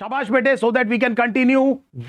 शाबाश बेटे, so that we can continue.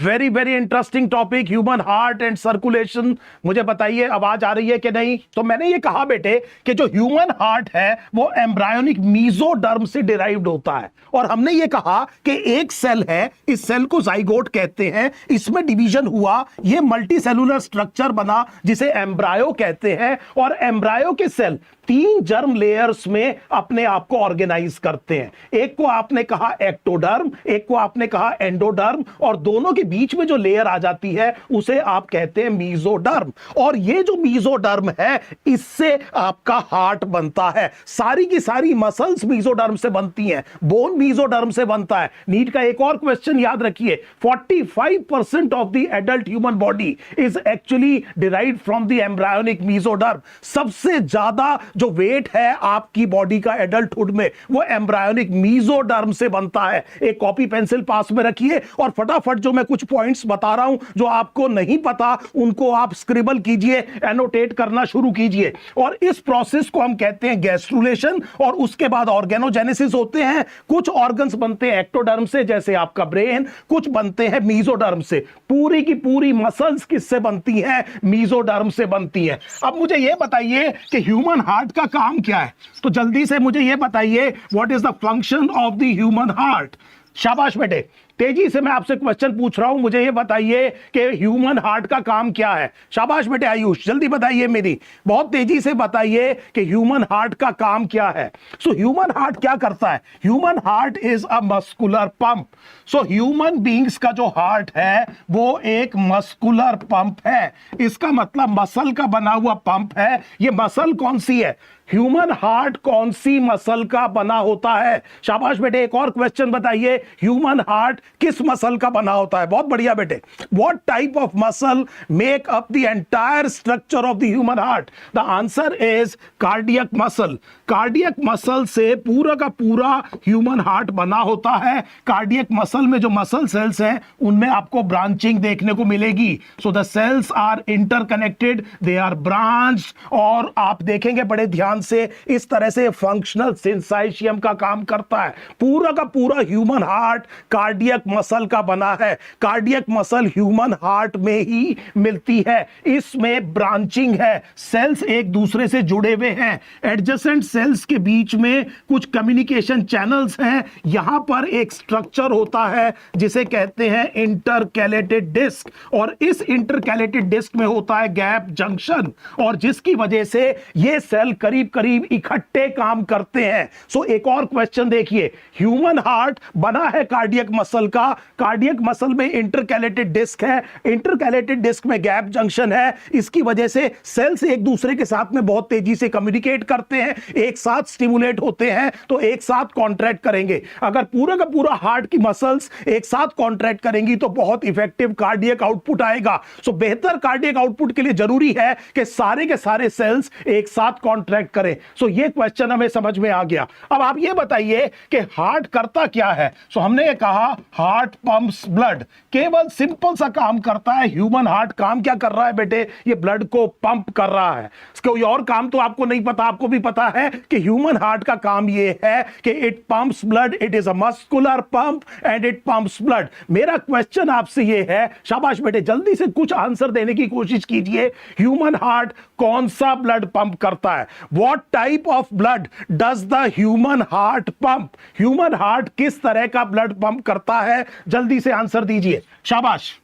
Very very interesting topic, human heart and circulation. मुझे बताइए आवाज आ रही है कि नहीं। तो मैंने ये कहा बेटे कि जो ह्यूमन हार्ट है वो एम्ब्रायोनिक मीजोडर्म से डिराइव्ड होता है, और हमने ये कहा कि एक सेल है, इस सेल को जाइगोट कहते हैं, इसमें डिवीजन हुआ, ये मल्टी सेलुलर स्ट्रक्चर बना जिसे एम्ब्रायो कहते हैं, और एम्ब्रायो के सेल 3 जर्म लेयर्स में अपने आप को ऑर्गेनाइज करते हैं। एक को आपने कहा एक्टोडर्म, एक को आपने कहा एंडोडर्म, और दोनों के बीच में जो लेयर आ जाती है उसे आप कहते हैं मीजोडर्म। और ये जो मीजोडर्म है इससे आपका हार्ट बनता है। सारी की सारी मसल्स मीजोडर्म से बनती हैं, बोन मीजोडर्म से बनता है। नीट का एक और क्वेश्चन याद रखिए, 45% of the adult human body is actually derived from the embryonic mesoderm. सबसे ज्यादा जो वेट है आपकी बॉडी का एडल्टहुड में वो एम्ब्रायोनिक मीजोडर्म से बनता है। एक कॉपी पेंसिल पास में रखिए और फटाफट जो मैं कुछ पॉइंट्स बता रहा हूं जो आपको नहीं पता उनको आप स्क्रिबल कीजिए, एनोटेट करना शुरू कीजिए। और इस प्रोसेस को हम कहते हैं गैस्ट्रुलेशन, और उसके बाद ऑर्गेनोजेनेसिस होते हैं। कुछ ऑर्गन्स बनते हैं एक्टोडर्म से, जैसे आपका ब्रेन, कुछ बनते हैं मीजोडर्म से। पूरी की पूरी मसल्स किससे बनती हैं? मीजोडर्म से बनती हैं। अब मुझे यह बताइए कि ह्यूमन हार्ट का काम क्या है, तो जल्दी से मुझे यह बताइए, what is the function of the human heart. शाबाश बेटे, तेजी से मैं आपसे क्वेश्चन पूछ रहा हूं, मुझे यह बताइए कि ह्यूमन हार्ट का काम क्या है। शाबाश बेटे आयुष, जल्दी बताइए, मेरी बहुत तेजी से बताइए कि ह्यूमन हार्ट का काम क्या है। सो ह्यूमन हार्ट क्या करता है? Human heart is a muscular pump. So human beings का जो हार्ट है वो एक मस्कुलर पंप है। इसका मतलब मसल का बना हुआ पंप है। ये मसल कौन सी है? ह्यूमन हार्ट कौन सी मसल का बना होता है? शाबाश बेटे, एक और क्वेश्चन बताइए, ह्यूमन हार्ट किस मसल का बना होता है? बहुत बढ़िया बेटे। What type of muscle make up the entire structure of the human heart? The answer is cardiac muscle. Cardiac muscle से पूरा का पूरा ह्यूमन हार्ट बना होता है। कार्डियक मसल में जो मसल सेल्स हैं उनमें आपको ब्रांचिंग देखने को मिलेगी। So the cells are interconnected, they are branched, और आप देखेंगे बड़े ध्यान से इस तरह से फंक्शनल सिंसाइशियम का काम करता है। पूरा का पूरा ह्यूमन हार्ट कार्डियक मसल का बना है। कार्डियक मसल ह्यूमन हार्ट में ही मिलती है। इसमें ब्रांचिंग है, सेल्स एक दूसरे से जुड़े हुए हैं, एडजेसेंट सेल्स के बीच में कुछ कम्युनिकेशन चैनल्स हैं। यहां पर एक स्ट्रक्चर होता है जिसे कहते हैं इंटरकैलेटेड डिस्क, और इस इंटरकैलेटेड डिस्क में होता है गैप जंक्शन, और जिसकी वजह से ये सेल करीब करीब इकट्ठे काम करते हैं। सो एक और क्वेश्चन देखिए, ह्यूमन हार्ट बना है कार्डियक मसल का, कार्डियक मसल में इंटरकैलेटेड डिस्क है, इंटरकैलेटेड डिस्क में गैप जंक्शन है। इसकी वजह से सेल्स एक दूसरे के साथ में बहुत तेजी से कम्युनिकेट करते हैं, एक साथ स्टिमुलेट होते हैं तो एक साथ कॉन्ट्रैक्ट करेंगे। अगर पूरा का पूरा हार्ट की मसल्स एक साथ कॉन्ट्रैक्ट करेंगी तो बहुत इफेक्टिव कार्डियक आउटपुट आएगा। सो बेहतर कार्डियक आउटपुट के लिए जरूरी है कि सारे के सारे सेल्स एक साथ कॉन्ट्रैक्ट करें। सो ये क्वेश्चन हमें समझ में आ गया। अब आप ये बताइए कि हार्ट करता क्या है। सो हमने ये कहा हार्ट पंप्स ब्लड, केवल सिंपल सा काम करता है। ह्यूमन हार्ट काम क्या कर रहा है बेटे? ये ब्लड को पंप कर रहा है। कोई और काम तो आपको नहीं पता, आपको भी पता है कि ह्यूमन हार्ट का काम ये है कि it pumps blood, it is a muscular pump and it pumps blood. मेरा क्वेश्चन आपसे ये है, शाबाश बेटे जल्दी से कुछ आंसर देने की कोशिश कीजिए, ह्यूमन हार्ट कौन सा ब्लड पंप करता है? What type of blood does the human heart pump? Human heart किस तरह का ब्लड पंप करता है? जल्दी से आंसर दीजिए। शाबाश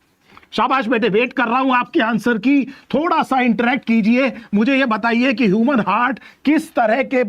शाबाश बेटे, वेट कर रहा हूं आपके आंसर की। थोड़ा सा इंटरेक्ट कीजिए, मुझे ये बताइए कि ह्यूमन हार्ट किस तरह के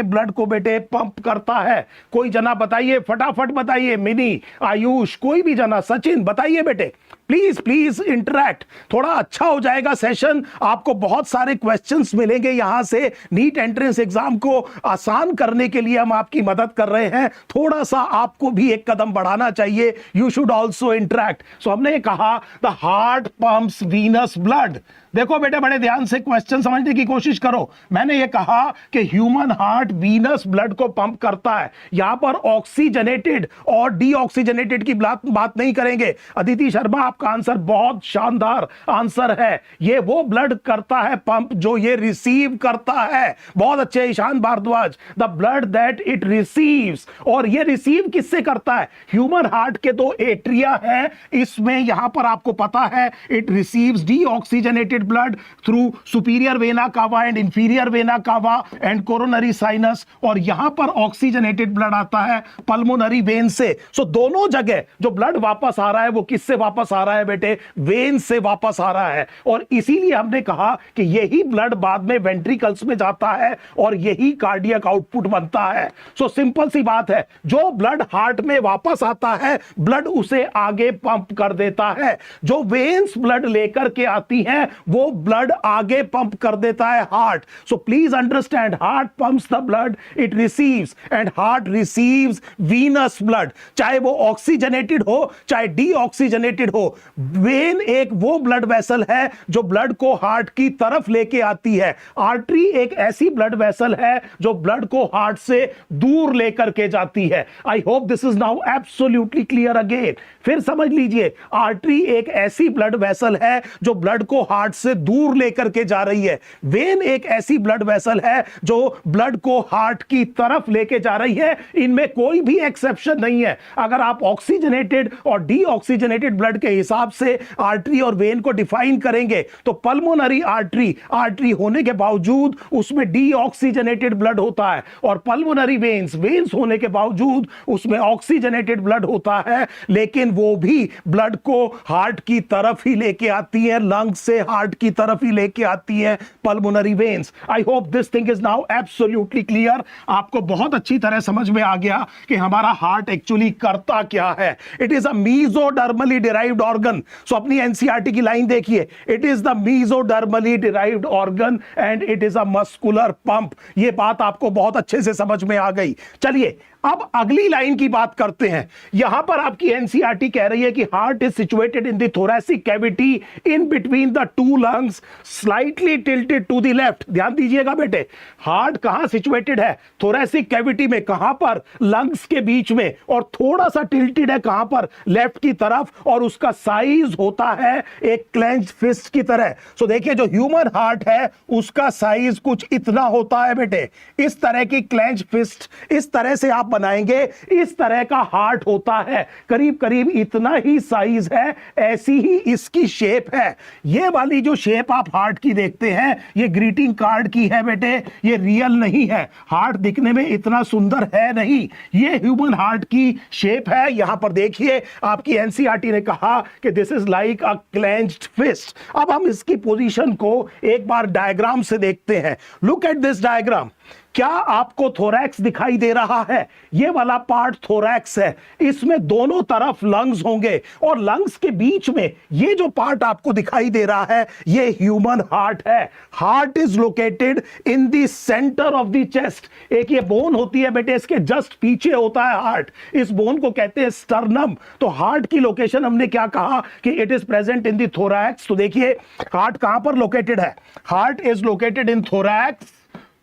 ब्लड को बेटे पंप करता है। कोई जना बताइए, फटाफट बताइए। मिनी, आयुष, कोई भी जना, सचिन बताइए बेटे, प्लीज प्लीज इंटरैक्ट। थोड़ा अच्छा हो जाएगा सेशन, आपको बहुत सारे क्वेश्चंस मिलेंगे यहां से। नीट एंट्रेंस एग्जाम को आसान करने के लिए हम आपकी मदद कर रहे हैं। थोड़ा सा आपको भी एक कदम बढ़ाना चाहिए, यू शुड ऑल्सो इंटरैक्ट। सो हमने कहा the heart pumps venous blood. देखो बेटे बड़े ध्यान से क्वेश्चन समझने की कोशिश करो। मैंने ये कहा कि ह्यूमन हार्ट वीनस ब्लड को पंप करता है। यहां पर ऑक्सीजनेटेड और डीऑक्सीजनेटेड की बात नहीं करेंगे। अदिति शर्मा आप आपका आंसर बहुत शानदार आंसर है। ये वो ब्लड करता है पंप जो ये रिसीव करता है। बहुत अच्छे Ishan Bhardwaj, the blood that it receives. और ये रिसीव किससे करता है? ह्यूमन हार्ट के दो एट्रिया हैं, इसमें यहां पर आपको पता है it receives deoxygenated blood through superior vena कावा एंड इंफीरियर वेना कावा एंड कोरोनरी साइनस, और यहां पर ऑक्सीजनेटेड ब्लड आता है पल्मोनरी वेन से। सो दोनों जगह जो ब्लड वापस आ रहा है वो किससे वापस आ रहा है बेटे? वेन से वापस आ रहा है। और इसीलिए हमने कहा कि यही ब्लड बाद में वेंट्रिकल्स में जाता है और यही कार्डियक आउटपुट बनता है। सो सिंपल सी बात है, जो ब्लड हार्ट में वापस आता है ब्लड उसे आगे पंप कर देता है। जो वेन्स ब्लड लेकर के आती हैं वो ब्लड आगे पंप कर देता है heart. So please understand, heart pumps the blood it receives and heart receives venous blood, चाहे वो ऑक्सीजनेटेड हो चाहे डीऑक्सीजनेटेड हो। वेन एक वो ब्लड वेसल है जो ब्लड को हार्ट की तरफ लेके आती है। आर्टरी एक ऐसी ब्लड वेसल है जो ब्लड को हार्ट से दूर लेकर के जाती है। आई hope this is now absolutely clear again. फिर समझ लीजिए, आर्टरी एक ऐसी ब्लड वेसल है जो ब्लड को हार्ट से दूर लेकर के जा रही है। वेन एक ऐसी ब्लड वेसल है जो ब्लड को हार्ट की तरफ लेके जा रही है। इनमें कोई भी एक्सेप्शन नहीं है। अगर आप ऑक्सीजनेटेड और डीऑक्सीजनेटेड ब्लड के हिसाब से आर्टरी और वेन को डिफाइन करेंगे तो पल्मोनरी आर्टरी, आर्टरी होने के बावजूद उसमें डीऑक्सीजनेटेड ब्लड होता है, और पल्मोनरी वेन्स, वेन्स होने के बावजूद उसमें ऑक्सीजनेटेड ब्लड होता है, लेकिन वो भी ब्लड को हार्ट की तरफ ही लेके आती है, लंग्स से हार्ट की तरफ ही लेके आती है pulmonary veins. I hope this thing is now absolutely clear. आपको बहुत अच्छी तरह समझ में आ गया कि हमारा हार्ट एक्चुअली करता क्या है। It is a mesodermally derived organ. So अपनी एनसीईआरटी की लाइन देखिए, it is the mesodermally derived organ and it is a muscular pump. ये बात आपको बहुत अच्छे से समझ में आ गई। चलिए अब अगली लाइन की बात करते हैं। यहां पर आपकी एनसीईआरटी कह रही है कि heart is situated in the thoracic cavity in between the two lungs slightly tilted to the left. ध्यान दीजिएगा बेटे, हार्ट कहां सिचुएटेड है? थोरैसिक कैविटी में। कहां पर? लंग्स के बीच में। और थोड़ा सा टिल्टेड है कहां पर? लेफ्ट की तरफ। और उसका साइज होता है एक क्लेंच्ड फिस्ट की तरह। सो देखिए, जो ह्यूमन हार्ट है उसका साइज कुछ इतना होता है बेटे। इस तरह की क्लेंच्ड फिस्ट इस तरह से आप बनाएंगे, इस तरह का हार्ट होता है। करीब करीब इतना ही साइज है, ऐसी ही इसकी शेप है। ये वाली जो शेप आप हार्ट की देखते हैं ये ग्रीटिंग कार्ड की है बेटे, ये रियल नहीं है। हार्ट दिखने में इतना सुंदर है नहीं, ये ह्यूमन हार्ट की शेप है। यहां पर देखिए, आपकी एनसीईआरटी ने कहा कि this is like a clenched fist. अब हम इसकी पोजीशन को एक बार डायग्राम से देखते हैं। Look at this diagram. क्या आपको थोरैक्स दिखाई दे रहा है? ये वाला पार्ट थोरैक्स है, इसमें दोनों तरफ लंग्स होंगे और लंग्स के बीच में ये जो पार्ट आपको दिखाई दे रहा है ये ह्यूमन हार्ट है। Heart is located in the centre of the chest. एक ये बोन होती है बेटे, इसके जस्ट पीछे होता है हार्ट। इस बोन को कहते हैं स्टर्नम। तो हार्ट की लोकेशन हमने क्या कहा कि it is present in the thorax. तो देखिए हार्ट कहां पर लोकेटेड है? Heart is located in thorax.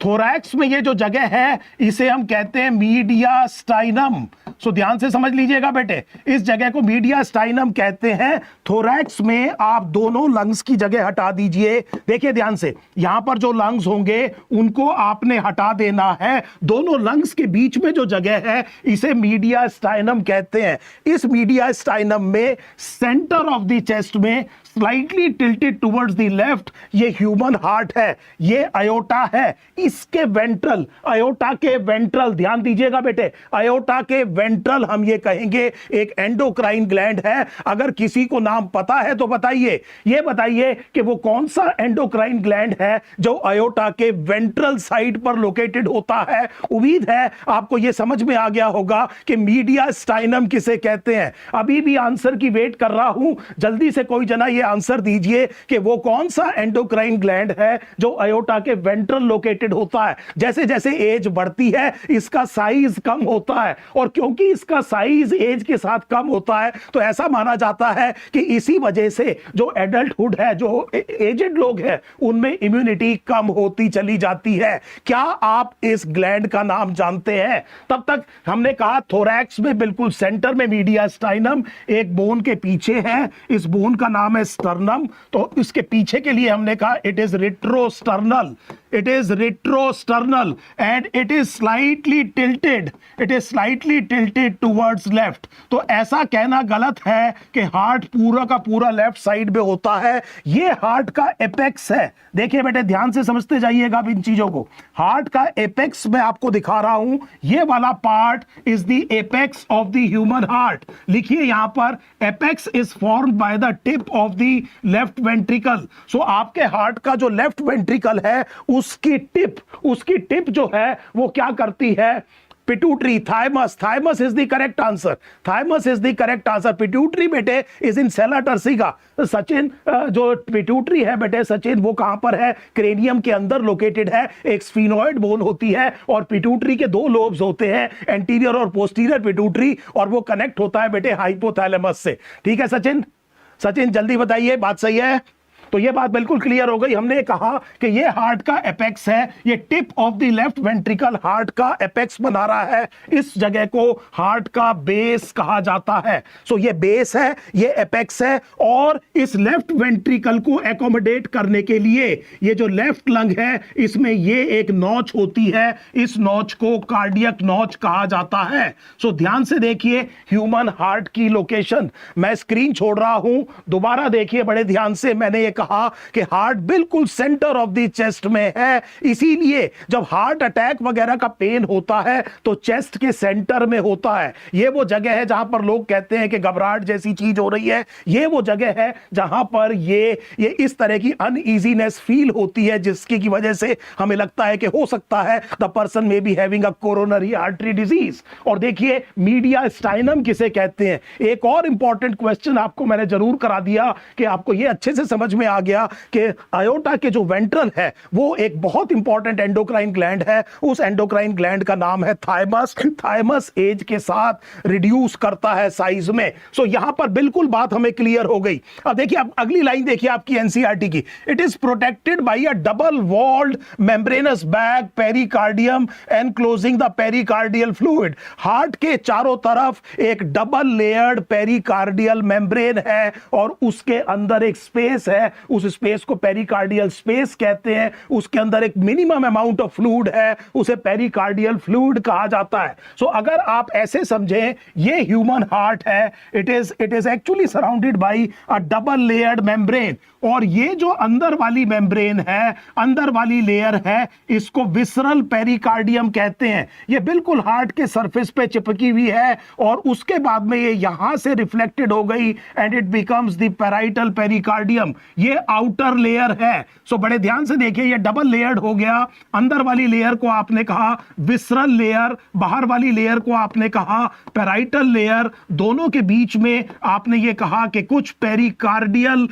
Thorax में ये जो जगह है इसे हम कहते हैं मीडियास्टाइनम। सो ध्यान से समझ लीजिएगा बेटे, इस जगह को मीडियास्टाइनम कहते हैं। थोरैक्स में आप दोनों लंग्स की जगह हटा दीजिए। देखिए ध्यान से, यहां पर जो लंग्स होंगे उनको आपने हटा देना है। दोनों लंग्स के बीच में जो जगह है इसे मीडियास्टाइनम कहते हैं। इस मीडियास्टाइनम में सेंटर ऑफ द चेस्ट में slightly tilted towards the left ये ह्यूमन हार्ट है, ये अयोटा है। इसके वेंट्रल, अयोटा के वेंट्रल, ध्यान दीजिएगा बेटे, अयोटा के वेंट्रल हम ये कहेंगे एक एंडोक्राइन ग्लैंड है। अगर किसी को नाम पता है तो बताइए, ये बताइए कि वो कौन सा एंडोक्राइन ग्लैंड है जो अयोटा के वेंट्रल साइड पर लोकेटेड होता है। उम्मीद है आपको ये समझ में आ गया होगा कि मीडियास्टाइनम किसे कहते हैं। अभी भी आंसर की वेट कर रहा हूं, जल्दी से कोई जना ये आंसर दीजिए कि वो कौन सा एंडोक्राइन ग्लैंड है जो अयोटा के वेंट्रल लोकेटेड होता है। जैसे जैसे एज बढ़ती है इसका साइज कम होता है, और क्योंकि इसका साइज एज के साथ कम होता है तो ऐसा माना जाता है कि इसी वजह से जो एडल्टहुड है, जो एजेड लोग हैं, उनमें इम्यूनिटी कम होती चली जाती है। क्या आप इस ग्लैंड का नाम जानते हैं? तब तक हमने कहा थोरैक्स में बिल्कुल सेंटर में मीडियास्टाइनम एक बोन के पीछे है, इस बोन का नाम है स्टर्नम। तो इसके पीछे के लिए हमने कहा it is retrosternal, it is retrosternal and it is slightly tilted towards left। तो ऐसा कहना गलत है कि हार्ट पूरा का पूरा लेफ्ट साइड में होता है। ये हार्ट का एपेक्स है। देखिए बेटे ध्यान से समझते जाइएगा इन चीजों को। हार्ट का एपेक्स मैं आपको दिखा रहा हूं, ये वाला part is the apex of the human heart. लिखिए यहां पर apex is formed by the tip of the left ventricle. So आपके हार्ट का जो लेफ्ट वेंट्रिकल है उसकी टिप जो है वो क्या करती है? Pituitary, thymus is the correct answer. Thymus is the correct answer. Pituitary बेटे is in sella turcica. Sachin, जो पिट्यूटरी है बेटे सचिन, वो कहां पर है? क्रेनियम के अंदर लोकेटेड है। एक स्फीनोइड बोन होती है और पिट्यूटरी के दो लोब्स होते हैं, एंटीरियर और पोस्टीरियर पिट्यूटरी, और वो कनेक्ट होता है बेटे हाइपोथैलेमस से। ठीक है सचिन? सचिन जल्दी बताइए, बात सही है? तो ये बात बिल्कुल क्लियर हो गई। हमने कहा कि ये हार्ट का एपेक्स है, ये tip of the left ventricle heart का एपेक्स बना रहा है। इस जगह को हार्ट का बेस कहा जाता है। सो ये बेस है, ये एपेक्स है, और इस लेफ्ट वेंट्रिकल को एकोमोडेट करने के लिए ये जो लेफ्ट लंग है इसमें ये एक नॉच होती है, इस नॉच को कार्डियक नॉच कहा जाता है। सो ध्यान से देखिए ह्यूमन हार्ट की लोकेशन, मैं स्क्रीन छोड़ रहा हूं, दोबारा देखिए बड़े ध्यान से। मैंने ये कहा कि हार्ट बिल्कुल सेंटर ऑफ द चेस्ट में है, इसीलिए जब हार्ट अटैक वगैरह का पेन होता है तो चेस्ट के सेंटर में होता है। ये वो जगह है जहां पर लोग कहते हैं कि घबराहट जैसी चीज हो रही है। ये वो जगह है जहां पर ये इस तरह की अनईजीनेस फील होती है, जिसकी की वजह से हमें लगता है कि हो सकता है the person may be having a coronary artery disease. और देखिए मीडियास्टाइनम किसे कहते हैं? एक और इंपॉर्टेंट क्वेश्चन आपको मैंने जरूर करा दिया कि आपको ये अच्छे से समझ में आ गया कि अयोटा के जो वेंट्रल है वो एक बहुत इंपॉर्टेंट एंडोक्राइन ग्लैंड है। उस एंडोक्राइन ग्लैंड का नाम है थाइमस। थाइमस एज के साथ रिड्यूस करता है साइज में। सो यहां पर बिल्कुल बात हमें क्लियर हो गई। अब देखिए, अब अगली लाइन देखिए आपकी एनसीईआरटी की। It is protected by a double walled membranous bag pericardium enclosing the pericardial fluid. Heart के चारों तरफ एक डबल लेयर्ड पेरिकार्डियल मेम्ब्रेन है और उसके अंदर एक स्पेस है, उस स्पेस को पेरिकार्डियल स्पेस कहते हैं। उसके अंदर एक मिनिमम अमाउंट ऑफ फ्लूइड है, उसे पेरिकार्डियल फ्लूइड कहा जाता है। सो अगर आप ऐसे समझें, ये ह्यूमन हार्ट है, it is actually surrounded by a double layered membrane. और ये जो अंदर वाली मेम्ब्रेन है, अंदर वाली लेयर है, इसको विसरल पेरिकार्डियम कहते हैं। ये बिल्कुल हार्ट के सरफेस पे चिपकी हुई है और उसके बाद में ये यहां से रिफ्लेक्टेड हो गई and it becomes the parietal pericardium. ये आउटर लेयर है। सो बड़े ध्यान से देखिए, ये डबल लेयर्ड हो गया। अंदर वाली लेयर को आपने कहा विसरल लेयर, बाहर वाली लेयर को आपने कहा पैराइटल लेयर। दोनों के बीच में आपने ये कहा कि कुछ पेरिकार्डियल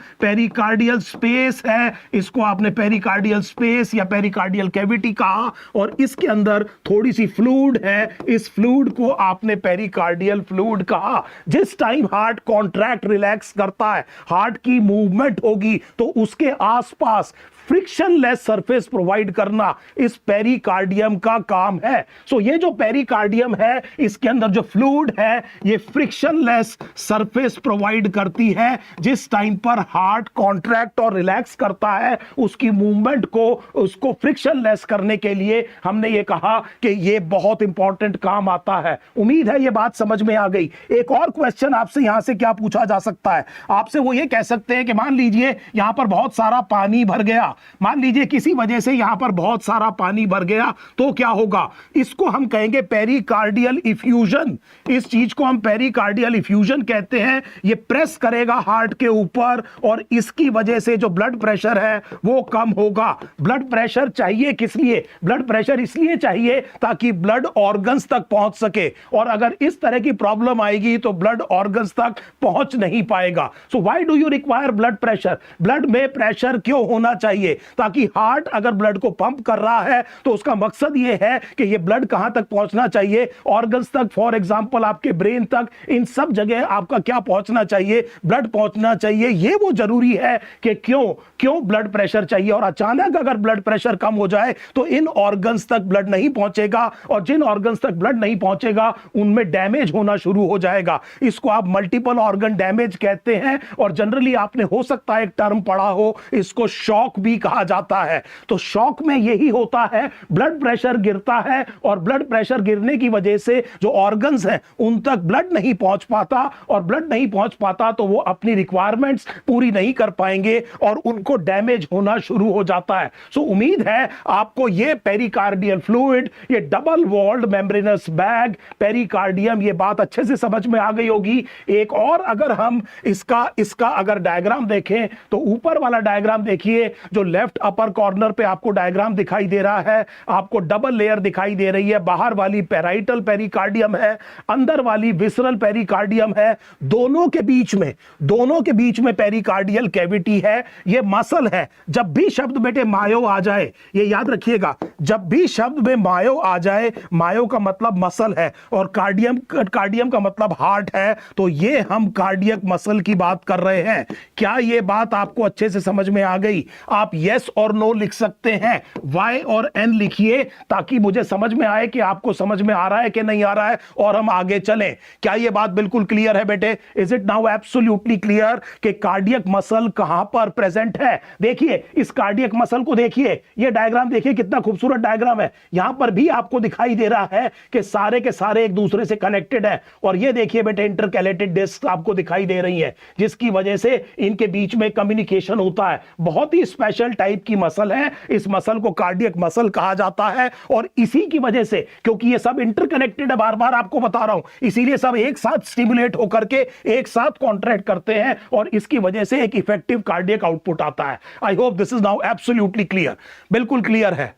स्पेस है, इसको आपने पेरिकार्डियल स्पेस या पेरिकार्डियल कैविटी कहा। और इसके अंदर थोड़ी सी फ्लूइड है, इस फ्लूइड को आपने पेरिकार्डियल फ्लूइड कहा। जिस टाइम हार्ट कॉन्ट्रैक्ट रिलैक्स करता है, हार्ट की मूवमेंट होगी, तो उसके आसपास फ्रिक्शनलेस सरफेस प्रोवाइड करना इस पेरिकार्डियम का काम है। सो ये जो पेरिकार्डियम है, इसके अंदर जो फ्लूइड है, ये फ्रिक्शनलेस सरफेस प्रोवाइड करती है। जिस टाइम पर हार्ट कॉन्ट्रैक्ट और रिलैक्स करता है, उसकी मूवमेंट को, उसको फ्रिक्शनलेस करने के लिए हमने ये कहा कि ये बहुत इंपॉर्टेंट काम आता है। उम्मीद है ये बात समझ में आ गई। एक और क्वेश्चन आपसे यहां से क्या पूछा जा सकता है? आपसे वो ये कह सकते हैं कि मान लीजिए यहां पर बहुत सारा पानी भर गया, मान लीजिए किसी वजह से यहां पर बहुत सारा पानी भर गया, तो क्या होगा? इसको हम कहेंगे पेरिकार्डियल इफ्यूजन। इस चीज को हम पेरिकार्डियल इफ्यूजन कहते हैं। ये प्रेस करेगा हार्ट के ऊपर और इसकी वजह से जो ब्लड प्रेशर है वो कम होगा। ब्लड प्रेशर चाहिए किस लिए? ब्लड प्रेशर इसलिए चाहिए ताकि ब्लड ऑर्गन्स तक पहुंच सके, और अगर इस तरह की प्रॉब्लम आएगी तो ब्लड ऑर्गन्स तक पहुंच नहीं पाएगा। So why do you require blood pressure? Blood में प्रेशर क्यों होना चाहिए? ताकि हार्ट अगर ब्लड को पंप कर रहा है तो उसका मकसद यह है कि यह ब्लड कहां तक पहुंचना चाहिए? ऑर्गन्स तक, फॉर एग्जांपल आपके ब्रेन तक, इन सब जगह आपका क्या पहुंचना चाहिए? ब्लड पहुंचना चाहिए। यह वो जरूरी है कि क्यों ब्लड प्रेशर चाहिए। और अचानक अगर ब्लड प्रेशर कम हो जाए तो इन ऑर्गन्स तक ब्लड नहीं पहुंचेगा, और जिन ऑर्गन्स तक ब्लड नहीं पहुंचेगा उनमें डैमेज होना शुरू हो जाएगा। इसको आप मल्टीपल ऑर्गन डैमेज कहते हैं, और जनरली आपने हो सकता है एक टर्म पढ़ा हो, इसको शॉक भी कहा जाता है। तो शॉक में यही होता है, ब्लड प्रेशर गिरता है और ब्लड प्रेशर गिरने की वजह से जो ऑर्गन्स हैं उन तक ब्लड नहीं पहुंच पाता, और ब्लड नहीं पहुंच पाता तो वो अपनी रिक्वायरमेंट्स पूरी नहीं कर पाएंगे और उनको डैमेज होना शुरू हो जाता है। सो उम्मीद है आपको ये पेरिकार्डियल फ्लूइड, ये double walled membranous bag, pericardium, ये बात अच्छे से समझ में आ गई होगी। एक और अगर हम इसका अगर डायग्राम देखें तो ऊपर वाला डायग्राम देखिए, जो लेफ्ट अपर कॉर्नर पे आपको डायग्राम दिखाई दे रहा है, आपको डबल लेयर दिखाई दे रही है। बाहर वाली पैराइटल पेरिकार्डियम है, अंदर वाली विसरल पेरिकार्डियम है। दोनों के बीच में पेरिकार्डियल कैविटी है, ये मसल है। जब भी शब्द बेटे मायो आ जाए, ये याद रखिएगा, जब भी शब्द में मायो आ जाए, मायो का मतलब मसल है और कार्डियम का मतलब हार्ट है, तो ये हम कार्डियक मसल की बात कर रहे हैं। क्या ये बात आपको अच्छे से समझ में आ गई? आप यस और नो लिख सकते हैं, वाई और एन लिखिए, ताकि मुझे समझ में आए कि आपको समझ में आ रहा है कि नहीं आ रहा है, और हम आगे चलें। क्या ये बात बिल्कुल क्लियर है बेटे? Is it now absolutely clear कि कार्डियक मसल कहां पर प्रेजेंट है? देखिए इस कार्डियक मसल को देखिए, ये डायग्राम देखिए कितना खूबसूरत डायग्राम है। यहां पर भी आपको दिखाई दे रहा है कि सारे के सारे एक दूसरे से कनेक्टेड है, और ये देखिए बेटे इंटरकैलेटेड डिस्क आपको दिखाई दे रही है, जिसकी वजह से इनके बीच में कम्युनिकेशन होता है। बहुत ही स्पेशल टाइप की मसल है, इस मसल को कार्डियक मसल कहा जाता है, और इसी की वजह से, क्योंकि ये सब इंटरकनेक्टेड है, बार बार आपको बता रहा हूं, इसीलिए सब एक साथ स्टिमुलेट होकर के एक साथ कॉन्ट्रैक्ट करते हैं, और इसकी वजह से एक इफेक्टिव कार्डियक आउटपुट आता है। आई hope this is now absolutely clear. बिल्कुल क्लियर है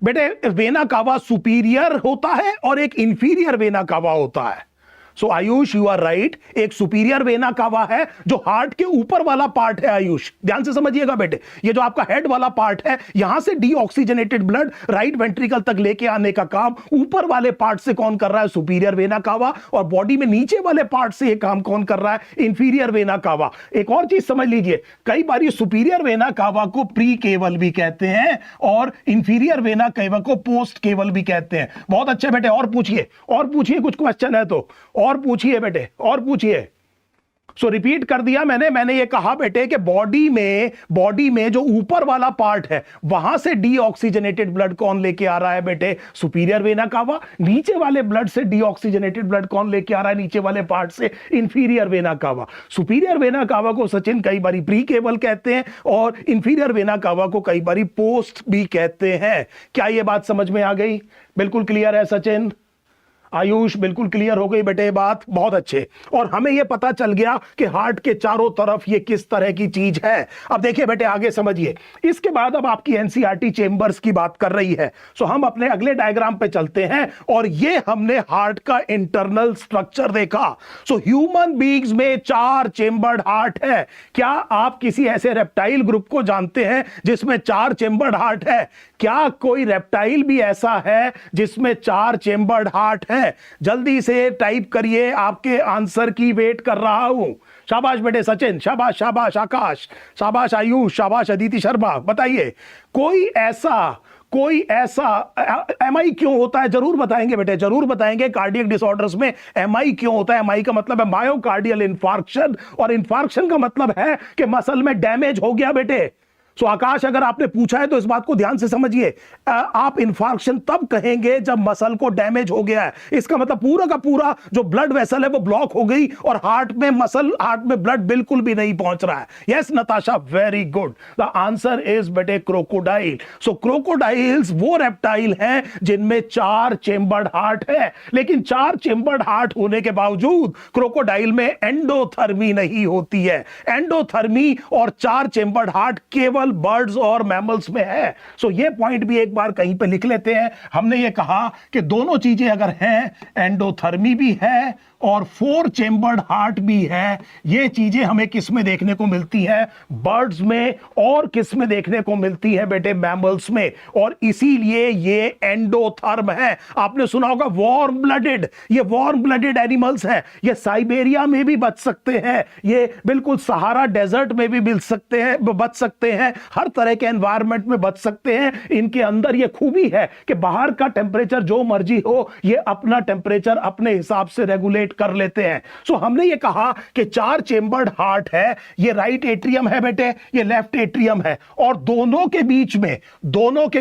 बेटे। वेना कावा सुपीरियर होता है और एक इंफीरियर वेना कावा होता है। सो आयुष यू आर राइट, एक सुपीरियर वेना कावा है जो हार्ट के ऊपर वाला पार्ट है। आयुष ध्यान से समझिएगा बेटे, ये जो आपका हेड वाला पार्ट है, यहां से डीऑक्सीजनेटेड ब्लड राइट वेंट्रिकल तक लेके आने का काम ऊपर वाले पार्ट से कौन कर रहा है? Superior vena cava. और बॉडी में नीचे वाले पार्ट से ये काम कौन कर रहा है? इंफीरियर वेना कावा। एक और चीज समझ लीजिए, कई बार ये सुपीरियर वेना कावा को प्री केवल भी कहते हैं और इंफीरियर वेना कावा को पोस्ट केवल भी कहते हैं। बहुत अच्छे बेटे, और पूछिए कुछ क्वेश्चन है तो और पूछिए बेटे, और पूछिए। सो रिपीट कर दिया मैंने ये कहा बेटे कि बॉडी में जो ऊपर वाला पार्ट है वहां से डीऑक्सीजनेटेड ब्लड कौन लेके आ रहा है बेटे? सुपीरियर वेना कावा। नीचे वाले ब्लड से डीऑक्सीजनेटेड ब्लड कौन लेके आ रहा है? नीचे वाले पार्ट से इंफीरियर वेना कावा। सुपीरियर वेना कावा को सचिन कई बारी प्री केवल कहते हैं और इंफीरियर वेना कावा को कई बारी पोस्ट भी कहते हैं। क्या यह बात समझ में आ गई? बिल्कुल क्लियर है सचिन? आयुष बिल्कुल क्लियर हो गई बेटे बात, बहुत अच्छे। और हमें यह पता चल गया कि हार्ट के चारों तरफ ये किस तरह की चीज है। अब देखिए बेटे आगे समझिए। इसके बाद अब आपकी एनसीईआरटी चेंबर्स की बात कर रही है। सो हम अपने अगले डायग्राम पे चलते हैं, और ये हमने हार्ट का इंटरनल स्ट्रक्चर देखा। सो ह्यूमन बीइंग्स में 4 चेंबर्ड हार्ट है। क्या आप किसी ऐसे रेप्टाइल ग्रुप को जानते हैं जिसमें 4 चेंबर्ड हार्ट है? क्या कोई रेप्टाइल भी ऐसा है जिसमें 4 चेंबर्ड हार्ट है? जल्दी से टाइप करिए, आपके आंसर की वेट कर रहा हूं। शाबाश बेटे सचिन, शाबाश शाबाश आकाश, शाबाश आयुष, शाबाश अदिति शर्मा। बताइए कोई ऐसा एमआई क्यों होता है? जरूर बताएंगे बेटे, जरूर बताएंगे। कार्डियक डिसऑर्डर्स में एमआई क्यों होता है? एमआई का मतलब है मायोकार्डियल इंफार्क्शन, और इंफार्क्शन का मतलब है कि मसल में डैमेज हो गया बेटे। सो आकाश, अगर आपने पूछा है तो इस बात को ध्यान से समझिए। आप इन्फार्क्शन तब कहेंगे जब मसल को डैमेज हो गया है। इसका मतलब पूरा का पूरा जो ब्लड वेसल है वो ब्लॉक हो गई और हार्ट में ब्लड बिल्कुल भी नहीं पहुंच रहा है। Yes Natasha, very good. The answer is बेटे क्रोकोडाइल। सो क्रोकोडाइल्स वो रेप्टाइल हैं जिनमें 4 चेम्बर्ड हार्ट है, लेकिन 4 चेम्बर्ड हार्ट होने के बावजूद क्रोकोडाइल में एंडोथर्मी नहीं होती है। एंडोथर्मी और 4 चेम्बर्ड हार्ट केवल बर्ड्स और मैमल्स में है। सो ये पॉइंट भी एक बार कहीं पे लिख लेते हैं। हमने ये कहा कि दोनों चीजें अगर हैं, एंडोथर्मी भी है और 4 चेम्बर्ड हार्ट भी है, ये चीजें हमें किस में देखने को मिलती हैं? बर्ड्स में। और किस में देखने को मिलती है बेटे? मैमल्स में। और इसीलिए ये एंडोथर्म है। आपने सुना होगा वार्म ब्लडेड, ये वार्म ब्लडेड एनिमल्स हैं। ये साइबेरिया में भी बच सकते हैं, ये बिल्कुल सहारा डेजर्ट में भी बच सकते हैं, हर तरह के एनवायरनमेंट में बच सकते हैं। इनके अंदर ये खूबी है कि बाहर का टेंपरेचर जो मर्जी हो, ये अपना टेंपरेचर अपने हिसाब से रेगुलेट कर लेते हैं। सो हमने ये कहा कि 4 चेम्बर्ड हार्ट है, ये राइट एट्रियम है बेटे, ये लेफ्ट एट्रियम है, और दोनों के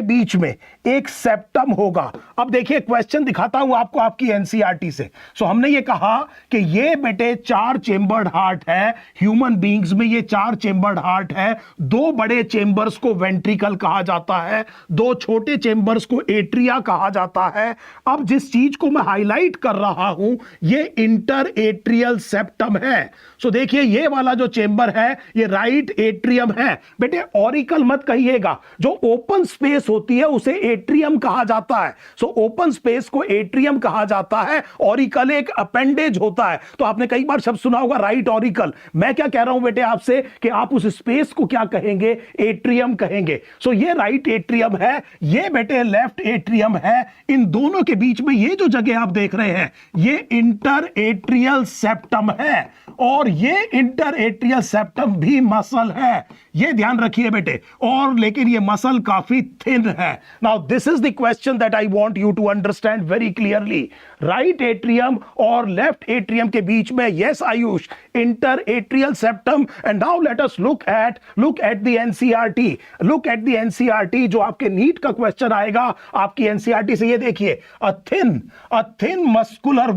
बीच में एक सेप्टम होगा। अब देखिए क्वेश्चन दिखाता हूं आपको आपकी एनसीईआरटी से। सो हमने ये कहा कि ये बेटे 4 चेम्बर्ड हार्ट है। ह्यूमन बीइंग्स में ये 4 चेम्बर्ड हार्ट है। 2 बड़े चेंबर्स को वेंट्रिकल कहा जाता है, 2 छोटे चेंबर्स को एट्रिया कहा जाता है। अब जिस चीज को मैं हाईलाइट कर रहा हूं, ये इंटर एट्रियल सेप्टम है। सो देखिए ये वाला जो चेंबर है ये राइट एट्रियम है। बेटे ऑरिकल मत कहिएगा, जो ओपन स्पेस होती है उसे एट्रियम कहा जाता है। सो ओपन स्पेस को एट्रियम कहा जाता है। ऑरिकल एक अपेंडेज होता है। तो आपने कई बार शब्द सुना होगा राइट ऑरिकल। मैं क्या कह रहा हूं बेटे आपसे कि आप उस स्पेस को क्या कहेंगे? एट्रियम कहेंगे। सो ये राइट एट्रियम है, ये बेटे लेफ्ट एट्रियम है। इन दोनों के बीच में ये जो जगह आप देख रहे हैं ये इंटर एट्रियल सेप्टम है, और ये इंटर एट्रियल सेप्टम भी मसल है, ये ध्यान रखिए बेटे। और लेकिन ये मसल काफी थिन है। Now this is the question that I want you to understand very clearly. Right atrium और लेफ्ट एट्रियम के बीच में, yes Ayush, inter atrial septum. And now let us look at the NCERT. Look at the NCERT. जो आपके NEET का question आएगा आपकी NCERT से, ये देखिए, a thin muscular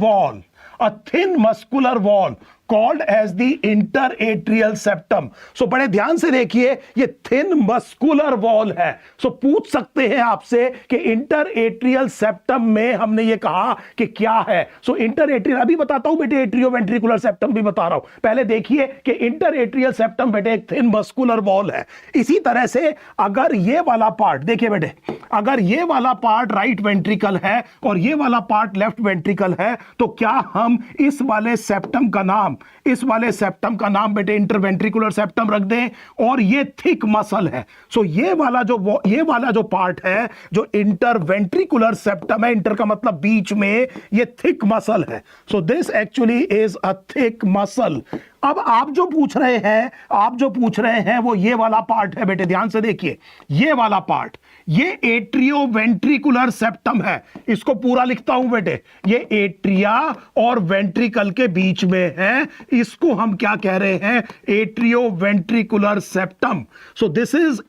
wall called as the interatrial septum। सो बड़े ध्यान से देखिए, ये थिन मस्कुलर वॉल है। सो पूछ सकते हैं आपसे कि इंटरएट्रियल सेप्टम में हमने ये कहा कि क्या है। सो इंटरएट्रियल, अभी बताता हूं बेटे, एट्रियोवेंट्रिकुलर सेप्टम भी बता रहा हूं। पहले देखिए कि इंटरएट्रियल सेप्टम बेटे एक थिन मस्कुलर वॉल है। इसी तरह से अगर ये वाला पार्ट देखिए बेटे, अगर ये वाला पार्ट राइट वेंट्रिकल है और ये वाला पार्ट लेफ्ट वेंट्रिकल है, तो क्या हम इस वाले सेप्टम का नाम बेटे इंटरवेंट्रिकुलर सेप्टम रख दें? और ये थिक मसल है। सो ये वाला जो पार्ट है जो इंटरवेंट्रिकुलर सेप्टम है, इंटर का मतलब बीच में, ये थिक मसल है। So this actually is a thick muscle. अब आप जो पूछ रहे हैं वो ये वाला पार्ट है बेटे, ध्यान से देखिए, ये वाला पार्ट, ये एट्रियोवेंट्रिकुलर सेप्टम है। इसको पूरा लिखता हूं बेटे, ये एट्रिया और वेंट्रिकल के बीच में है। इसको हम क्या कह रहे हैं? Atrioventricular septum. So this is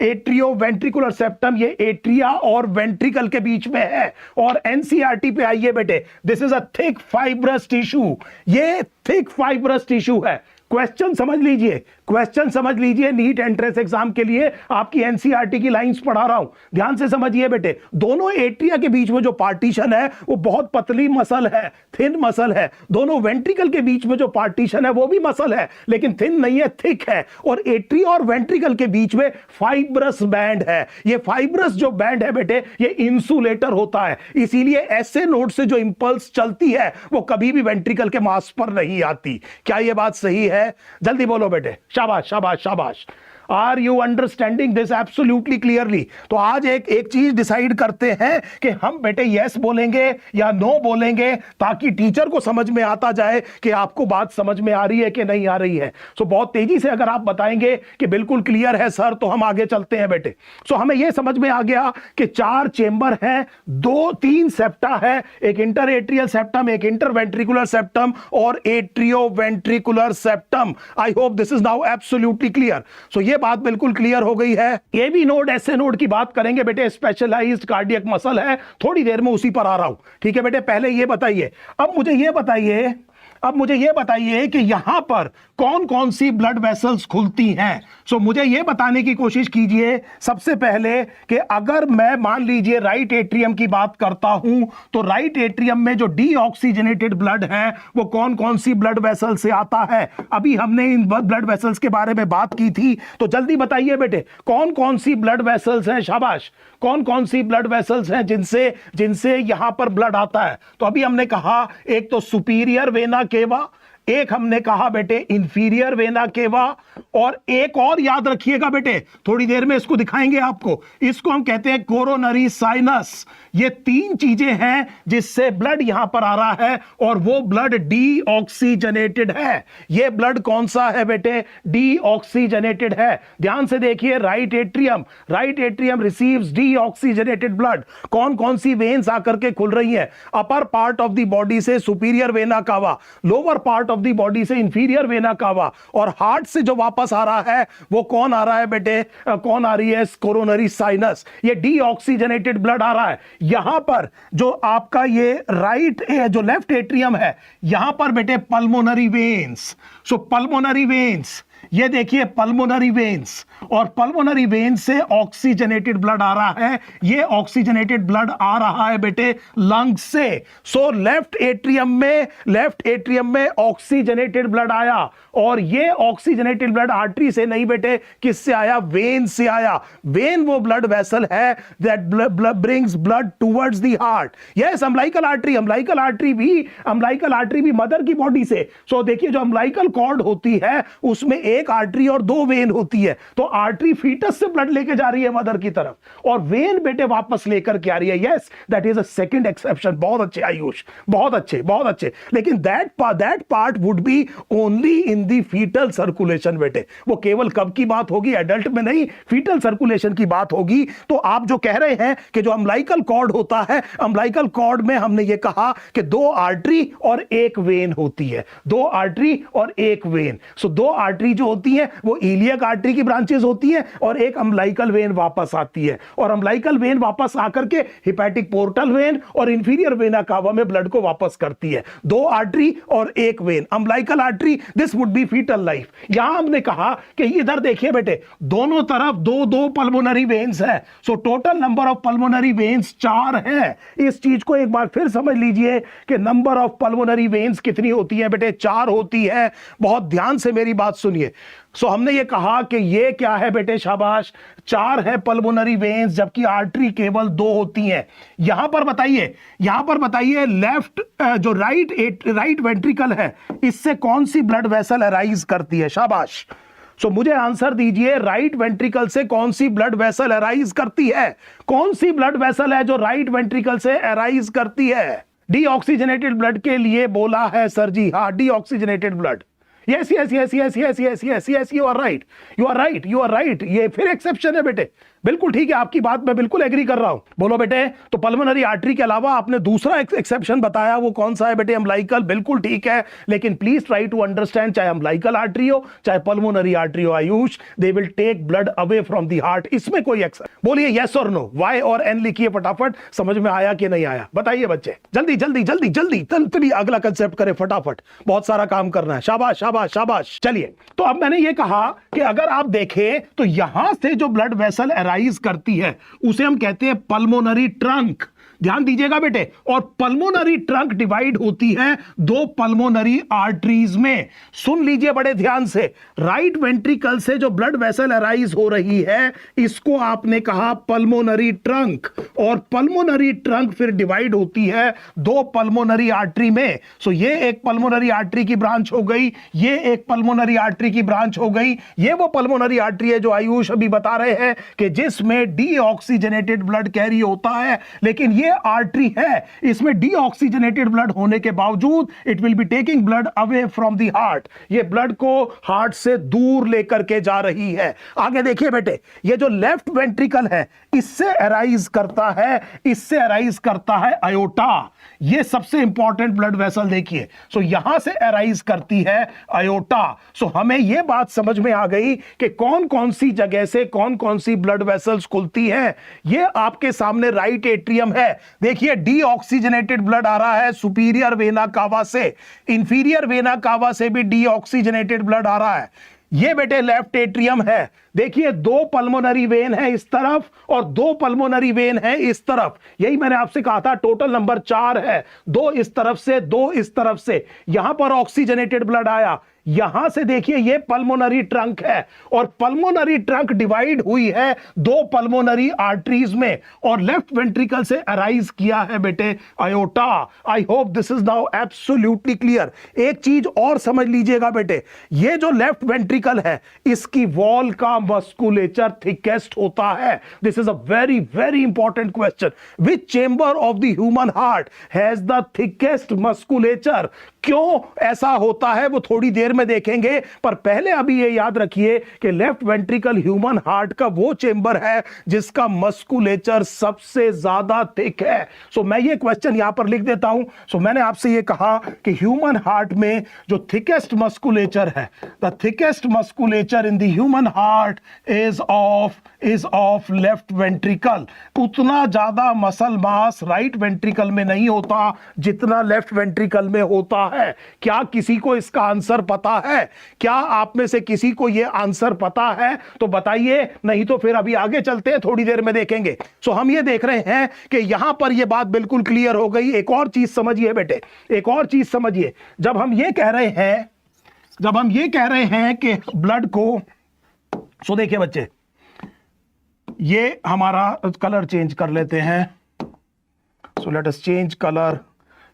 atrioventricular septum. ये एट्रिया और वेंट्रिकल के बीच में है। और एनसीईआरटी पे आइए बेटे, this is a thick fibrous tissue. ये थिक फाइब्रस टिश्यू है। क्वेश्चन समझ लीजिए, नीट एंट्रेंस एग्जाम के लिए आपकी एनसीईआरटी की लाइंस पढ़ा रहा हूं, ध्यान से समझिए बेटे। दोनों एट्रिया के बीच में जो पार्टीशन है वो बहुत पतली मसल है, थिन मसल है। दोनों वेंट्रिकल के बीच में जो पार्टीशन है वो भी मसल है, लेकिन थिन नहीं है, थिक है। और एट्रिया और वेंट्रिकल के बीच में फाइब्रस बैंड है। ये फाइब्रस जो बैंड है बेटे, ये इंसुलेटर होता है। इसीलिए ऐसे नोड से जो इंपल्स चलती है वो कभी भी वेंट्रिकल के मास पर नहीं आती। क्या ये बात सही है? जल्दी बोलो बेटे, शाबाश शाबाश शाबाश। Are you understanding this absolutely clearly? तो आज एक चीज डिसाइड करते हैं कि हम बेटे यस बोलेंगे या नो बोलेंगे, ताकि टीचर को समझ में आता जाए कि आपको बात समझ में आ रही है कि नहीं आ रही है। सो बहुत तेजी से अगर आप बताएंगे कि बिल्कुल क्लियर है सर, तो हम आगे चलते हैं बेटे। सो हमें यह समझ में आ गया कि 4 चेंबर हैं, 2-3 सेप्टा है, एक इंटरएट्रियल सेप्टम, एक इंटरवेंट्रिकुलर सेप्टम और atrioventricular septum. I hope this is now absolutely clear. So ये ये बात बिल्कुल क्लियर हो गई है। एवी नोड एसए नोड की बात करेंगे बेटे, स्पेशलाइज्ड कार्डियक मसल है, थोड़ी देर में उसी पर आ रहा हूं, ठीक है बेटे। पहले ये बताइए, अब मुझे ये बताइए कि यहां पर कौन कौन सी ब्लड वेसल्स खुलती हैं। सो मुझे ये बताने की कोशिश कीजिए सबसे पहले कि अगर मैं मान लीजिए राइट एट्रियम की बात करता हूं, तो राइट एट्रियम में जो डीऑक्सीजनेटेड ब्लड है वो कौन कौन सी ब्लड वेसल से आता है। अभी हमने इन ब्लड वेसल्स के बारे में बात की थी, तो जल्दी बताइए बेटे कौन कौन सी ब्लड वेसल्स हैं, शाबाश, कौन कौन सी ब्लड वेसल्स हैं जिनसे यहां पर ब्लड आता है। तो अभी हमने कहा एक तो सुपीरियर वेना केवा, एक हमने कहा बेटे इंफीरियर वेना केवा, और एक और याद रखिएगा बेटे, थोड़ी देर में इसको दिखाएंगे आपको, इसको हम कहते हैं कोरोनरी साइनस। ये तीन चीजें हैं जिससे ब्लड यहां पर आ रहा है, और वो ब्लड डीऑक्सीजनेटेड है। ये ब्लड कौन सा है बेटे, डीऑक्सीजनेटेड है। ध्यान से देखिए, right atrium receives deoxygenated blood. कौन कौन सी वेन्स आकर के खुल रही हैं, upper part of the body से superior vena cava, lower part of the body से इंफीरियर वेना कावा, और हार्ट से जो वापस आ रहा है वो कौन आ रहा है बेटे, कौन आ रही है, कोरोनरी साइनस। ये डीऑक्सीजनेटेड ब्लड आ रहा है। यहां पर जो आपका ये जो लेफ्ट एट्रियम है, यहां पर बेटे पल्मोनरी वेन्स। सो पल्मोनरी वेन्स, ये देखिए पल्मोनरी वेन्स, और पल्मोनरी वेन्स से ऑक्सीजनेटेड ब्लड आ रहा है। ये ऑक्सीजनेटेड ब्लड आ रहा है बेटे लंग्स से। सो लेफ्ट एट्रियम में ऑक्सीजनेटेड ब्लड आया, और ये ऑक्सीजनेटेड ब्लड आर्टरी से नहीं बेटे, किससे आया, वेन से आया। वेन वो ब्लड वेसल है that brings blood towards the heart. Yes, umbilical artery भी मदर की बॉडी से। सो देखिए, जो अम्बिलिकल कॉर्ड होती है उसमें एक आर्टरी और दो वेन होती है। तो आर्टरी फीटस से ब्लड लेके जा रही है मदर की तरफ, और वेन बेटे वापस लेकर के आ रही है। Yes, that is a second exception. बहुत अच्छे आयुष, बहुत अच्छे। लेकिन that part would be only in the foetal circulation बेटे। वो केवल कब की बात होगी, एडल्ट में नहीं, फीटल सर्कुलेशन की बात होगी। तो आप जो कह रहे हैं कि जो अम्बिलिकल कॉर्ड होता है, अम्बिलिकल कॉर्ड में हमने ये कहा कि दो आर्टरी और एक वेन होती है, दो आर्टरी और एक वेन। सो दो आर्टरी जो होती है वो इलियक आर्टरी की ब्रांचेस होती है, और एक अम्बिलिकल वेन वापस आती है, और अम्बिलिकल वेन वापस आकर के हिपैटिक पोर्टल वेन और इंफीरियर वेना कावा में ब्लड को वापस करती है। दो आर्टरी और एक vein, umbilical artery, this would be foetal life. यहां हमने कहा कि इधर देखिए बेटे, दोनों तरफ दो दो पल्मोनरी वेन्स है। So total number of pulmonary veins 4 है। इस चीज को एक बार फिर समझ लीजिए कि नंबर ऑफ पल्मोनरी वेन्स कितनी होती है बेटे, 4 होती है। बहुत ध्यान से मेरी बात सुनिए। सो हमने ये कहा कि ये क्या है बेटे, शाबाश, 4 है पल्मोनरी वेन्स, जबकि आर्टरी केवल 2 होती हैं। यहां पर बताइए लेफ्ट जो राइट वेंट्रिकल है, इससे कौन सी ब्लड वेसल अराइज करती है, शाबाश। सो मुझे आंसर दीजिए, राइट वेंट्रिकल से कौन सी ब्लड वेसल अराइज करती है, कौन सी ब्लड वेसल है जो राइट वेंट्रिकल से अराइज करती है। डीऑक्सीजनेटेड ब्लड के लिए बोला है सर जी, हाँ, deoxygenated blood. Yes, you are right. ये फिर एक्सेप्शन है बेटे, बिल्कुल ठीक है, आपकी बात मैं बिल्कुल एग्री कर रहा हूं। बोलो बेटे, तो पल्मोनरी आर्टरी के अलावा आपने दूसरा एक्सेप्शन बताया, वो कौन सा है बेटे, अम्बिलिकल। बिल्कुल ठीक है, लेकिन प्लीज ट्राई टू अंडरस्टैंड, चाहे अम्बिलिकल आर्टरी हो चाहे पल्मोनरी आर्टरी हो Ayush, they will take blood away from the heart. इसमें कोई एक्सेप्शन, बोलिए यस और नो, वाई और एन लिखिए फटाफट। समझ में आया कि नहीं आया, बताइए बच्चे, जल्दी अगला कंसेप्ट करें फटाफट, बहुत सारा काम करना है। शाबाश। चलिए, तो अब मैंने ये कहा कि अगर आप देखें तो यहां से जो ब्लड वेसल अराइज करती है उसे हम कहते हैं पल्मोनरी ट्रंक। ध्यान दीजिएगा बेटे, और पल्मोनरी ट्रंक डिवाइड होती है 2 पल्मोनरी आर्टरीज में। सुन लीजिए बड़े ध्यान से, राइट वेंट्रिकल से जो ब्लड वेसल अराइज हो रही है इसको आपने कहा पल्मोनरी ट्रंक, और पल्मोनरी ट्रंक फिर डिवाइड होती है 2 पल्मोनरी आर्टरी में। सो ये एक पल्मोनरी आर्टरी की ब्रांच हो गई, ये एक पल्मोनरी आर्टरी की ब्रांच हो गई। ये वो पल्मोनरी आर्टरी है जो आयुष अभी बता रहे हैं कि जिसमें डीऑक्सीजनेटेड ब्लड कैरी होता है, लेकिन ये आर्टरी है, इसमें डीऑक्सीजनेटेड ब्लड होने के बावजूद it will be taking blood away from the heart, ये ब्लड को हार्ट से दूर लेकर के जा रही है। आगे देखिए बेटे, ये जो लेफ्ट वेंट्रिकल है इससे अराइज करता है, इससे अराइज करता है आयोटा, ये सबसे इंपॉर्टेंट ब्लड वेसल देखिए। सो यहां से अराइज करती है आयोटा। सो हमें यह बात समझ में आ गई कि कौन कौन सी जगह से कौन कौन सी ब्लड वेसल्स खुलती हैं। ये आपके सामने राइट एट्रियम है, देखिए डीऑक्सीजनेटेड ब्लड आ रहा है सुपीरियर वेना कावा से, इंफीरियर वेना कावा से भी डीऑक्सीजनेटेड ब्लड आ रहा है। ये बेटे लेफ्ट एट्रियम है, देखिए दो पल्मोनरी वेन है इस तरफ और दो पल्मोनरी वेन है इस तरफ, यही मैंने आपसे कहा था टोटल नंबर 4 है, दो इस तरफ से दो इस तरफ से। यहां पर ऑक्सीजनेटेड ब्लड आया, यहां से देखिए ये पल्मोनरी ट्रंक है और पल्मोनरी ट्रंक डिवाइड हुई है दो पल्मोनरी आर्टरीज में और लेफ्ट वेंट्रिकल से अराइज किया है बेटे iota. I hope this is now absolutely clear. एक चीज और समझ लीजिएगा बेटे, ये जो लेफ्ट वेंट्रिकल है इसकी वॉल का मस्कुलेचर थिकेस्ट होता है। This is a very very important question, which chamber of the human heart has the thickest musculature. क्यों ऐसा होता है वो थोड़ी देर में देखेंगे, पर पहले अभी ये याद रखिए कि लेफ्ट वेंट्रिकल ह्यूमन हार्ट का वो चेंबर है जिसका मस्कुलेचर सबसे ज्यादा थिक है। सो मैं ये क्वेश्चन यहां पर लिख देता हूं। सो मैंने आपसे ये कहा कि ह्यूमन हार्ट में जो थिकेस्ट मस्कुलेचर है, the thickest musculature in the human heart is of left ventricle. उतना ज्यादा मसल मास राइट वेंट्रिकल में नहीं होता जितना लेफ्ट वेंट्रिकल में होता है। क्या किसी को इसका आंसर पता है? क्या आप में से किसी को यह आंसर पता है तो बताइए, नहीं तो फिर अभी आगे चलते हैं, थोड़ी देर में देखेंगे। सो हम ये देख रहे हैं कि यहां पर यह बात बिल्कुल क्लियर हो गई। एक और चीज समझिए बेटे, एक और चीज समझिए, जब हम ये कह रहे हैं कि ब्लड को, सो देखिए बच्चे, ये हमारा कलर चेंज कर लेते हैं। So let us change colour.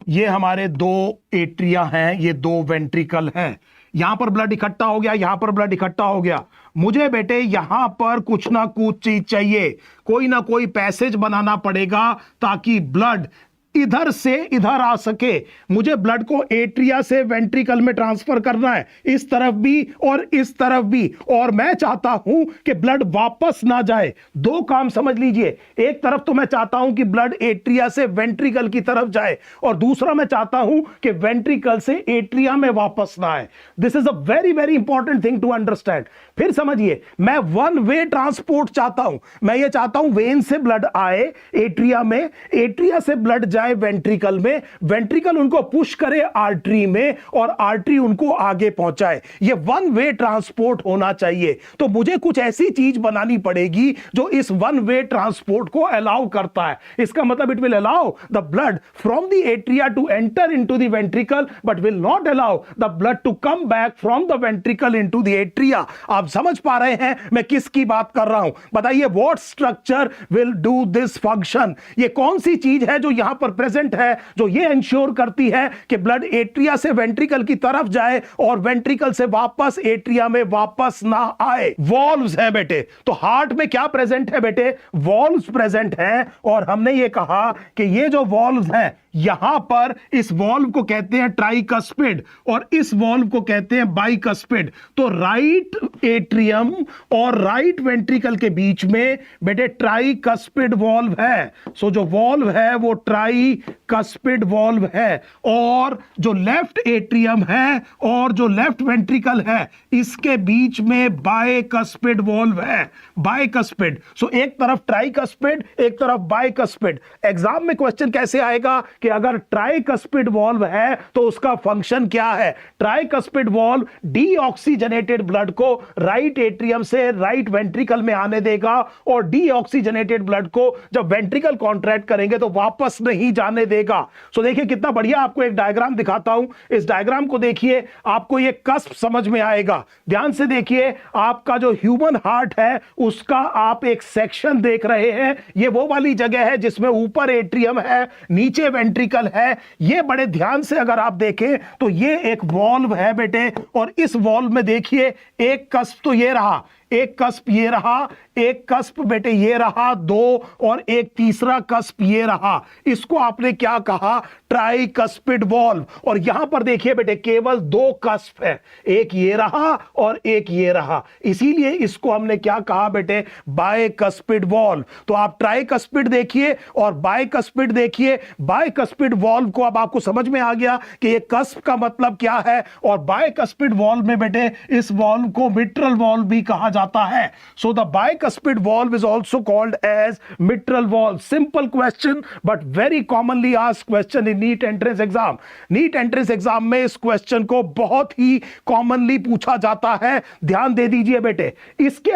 ये हमारे दो एट्रिया हैं, ये दो वेंट्रिकल हैं। यहां पर ब्लड इकट्ठा हो गया, यहां पर ब्लड इकट्ठा हो गया। मुझे बेटे यहां पर कुछ ना कुछ चीज चाहिए, कोई ना कोई पैसेज बनाना पड़ेगा ताकि ब्लड इधर से इधर आ सके। मुझे ब्लड को एट्रिया से वेंट्रिकल में ट्रांसफर करना है, इस तरफ भी और इस तरफ भी, और मैं चाहता हूं कि ब्लड वापस ना जाए। दो काम समझ लीजिए, एक तरफ तो मैं चाहता हूं कि ब्लड एट्रिया से वेंट्रिकल की तरफ जाए और दूसरा मैं चाहता हूं कि वेंट्रिकल से एट्रिया में वापस ना आए। This is a very very important thing to understand. फिर समझिए, मैं वन वे ट्रांसपोर्ट चाहता हूं। मैं ये चाहता हूं वेन से ब्लड आए एट्रिया में, एट्रिया से ब्लड जाए वेंट्रिकल में, वेंट्रिकल उनको पुश करे आर्टरी में और आर्टरी उनको आगे पहुंचाए। ये वन वे ट्रांसपोर्ट होना चाहिए। तो मुझे कुछ ऐसी चीज बनानी पड़ेगी जो इस वन वे ट्रांसपोर्ट को अलाउ करता है। इसका मतलब it will allow the blood from the atria to enter into the ventricle but will not allow the blood to come back from the ventricle into the atria. आप समझ पा रहे हैं मैं किसकी बात कर रहा हूं? बताइए, what structure will do this function? ये कौन सी चीज है जो यहां पर प्रेजेंट है जो ये इंश्योर करती है कि ब्लड एट्रिया से वेंट्रिकल की तरफ जाए और वेंट्रिकल से वापस एट्रिया में वापस ना आए? वॉल्व्स है बेटे। तो हार्ट में क्या प्रेजेंट है बेटे? वॉल्व्स प्रेजेंट हैं। और हमने ये कहा कि ये जो वॉल्व्स हैं, यहां पर इस वॉल्व को कहते हैं ट्राइकस्पिड और इस वॉल्व को कहते हैं बाइकस्पिड। तो राइट एट्रियम और राइट वेंट्रिकल के बीच में बेटे ट्राइकस्पिड वॉल्व है। सो जो वॉल्व है वो ट्राइकस्पिड वॉल्व है। और जो लेफ्ट एट्रियम है और जो लेफ्ट वेंट्रिकल है इसके बीच में बाइकस्पिड वॉल्व है, बाइकस्पिड। सो एक तरफ ट्राइकस्पिड, एक तरफ बाइकस्पिड। एग्जाम में क्वेश्चन कैसे आएगा कि अगर ट्राइकस्पिड वॉल्व है तो उसका फंक्शन क्या है? ट्राइकस्पिड वॉल्व डीऑक्सीजनेटेड ब्लड को राइट एट्रियम से राइट वेंट्रिकल में आने देगा और डीऑक्सीजनेटेड ब्लड को जब वेंट्रिकल कॉन्ट्रैक्ट करेंगे तो वापस नहीं जाने देगा। सो देखिए कितना बढ़िया, आपको एक डायग्राम दिखाता हूं। इस डायग्राम को देखिए, आपको ये कस्प समझ में आएगा। ध्यान से देखिए, आपका जो ह्यूमन हार्ट है उसका आप एक सेक्शन देख रहे हैं। ये वो वाली जगह है जिसमें ऊपर एट्रियम है, नीचे वेंट्रिकल है। ये बड़े ध्यान से अगर आप देखें तो ये एक वॉल्व है बेटे, और इस वॉल्व में देखिए एक कस्प तो ये रहा, एक कस्प ये रहा, एक कस्प बेटे ये रहा, दो, और एक तीसरा कस्प ये रहा। इसको आपने क्या कहा? Tricuspid valve. और यहां पर देखिए बेटे केवल दो कस्प है, एक ये रहा और एक ये रहा, इसीलिए इसको हमने क्या कहा बेटे? Bicuspid valve. तो आप ट्राइकस्पिड देखिए और बायकस्पिड देखिए। बायकस्पिड वॉल्व को अब आपको समझ में आ गया कि ये कस्प का मतलब क्या है। और बायकस्पिड वॉल्व में बेटे इस वॉल्व को मिट्रल वॉल्व भी कहा जाता है। So the bicuspid valve is also called as mitral valve. Simple question but very commonly asked question in NEET entrance exam. NEET entrance exam में इस क्वेश्चन को बहुत ही कॉमनली पूछा जाता है, ध्यान दे दीजिए बेटे। इसके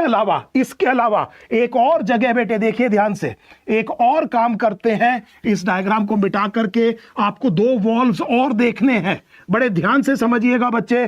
अलावा एक और जगह बेटे देखिए ध्यान से, एक और काम करते हैं। इस डायग्राम को मिटा करके आपको दो वॉल्व्स और देखने हैं, बड़े ध्यान से समझिएगा बच्चे।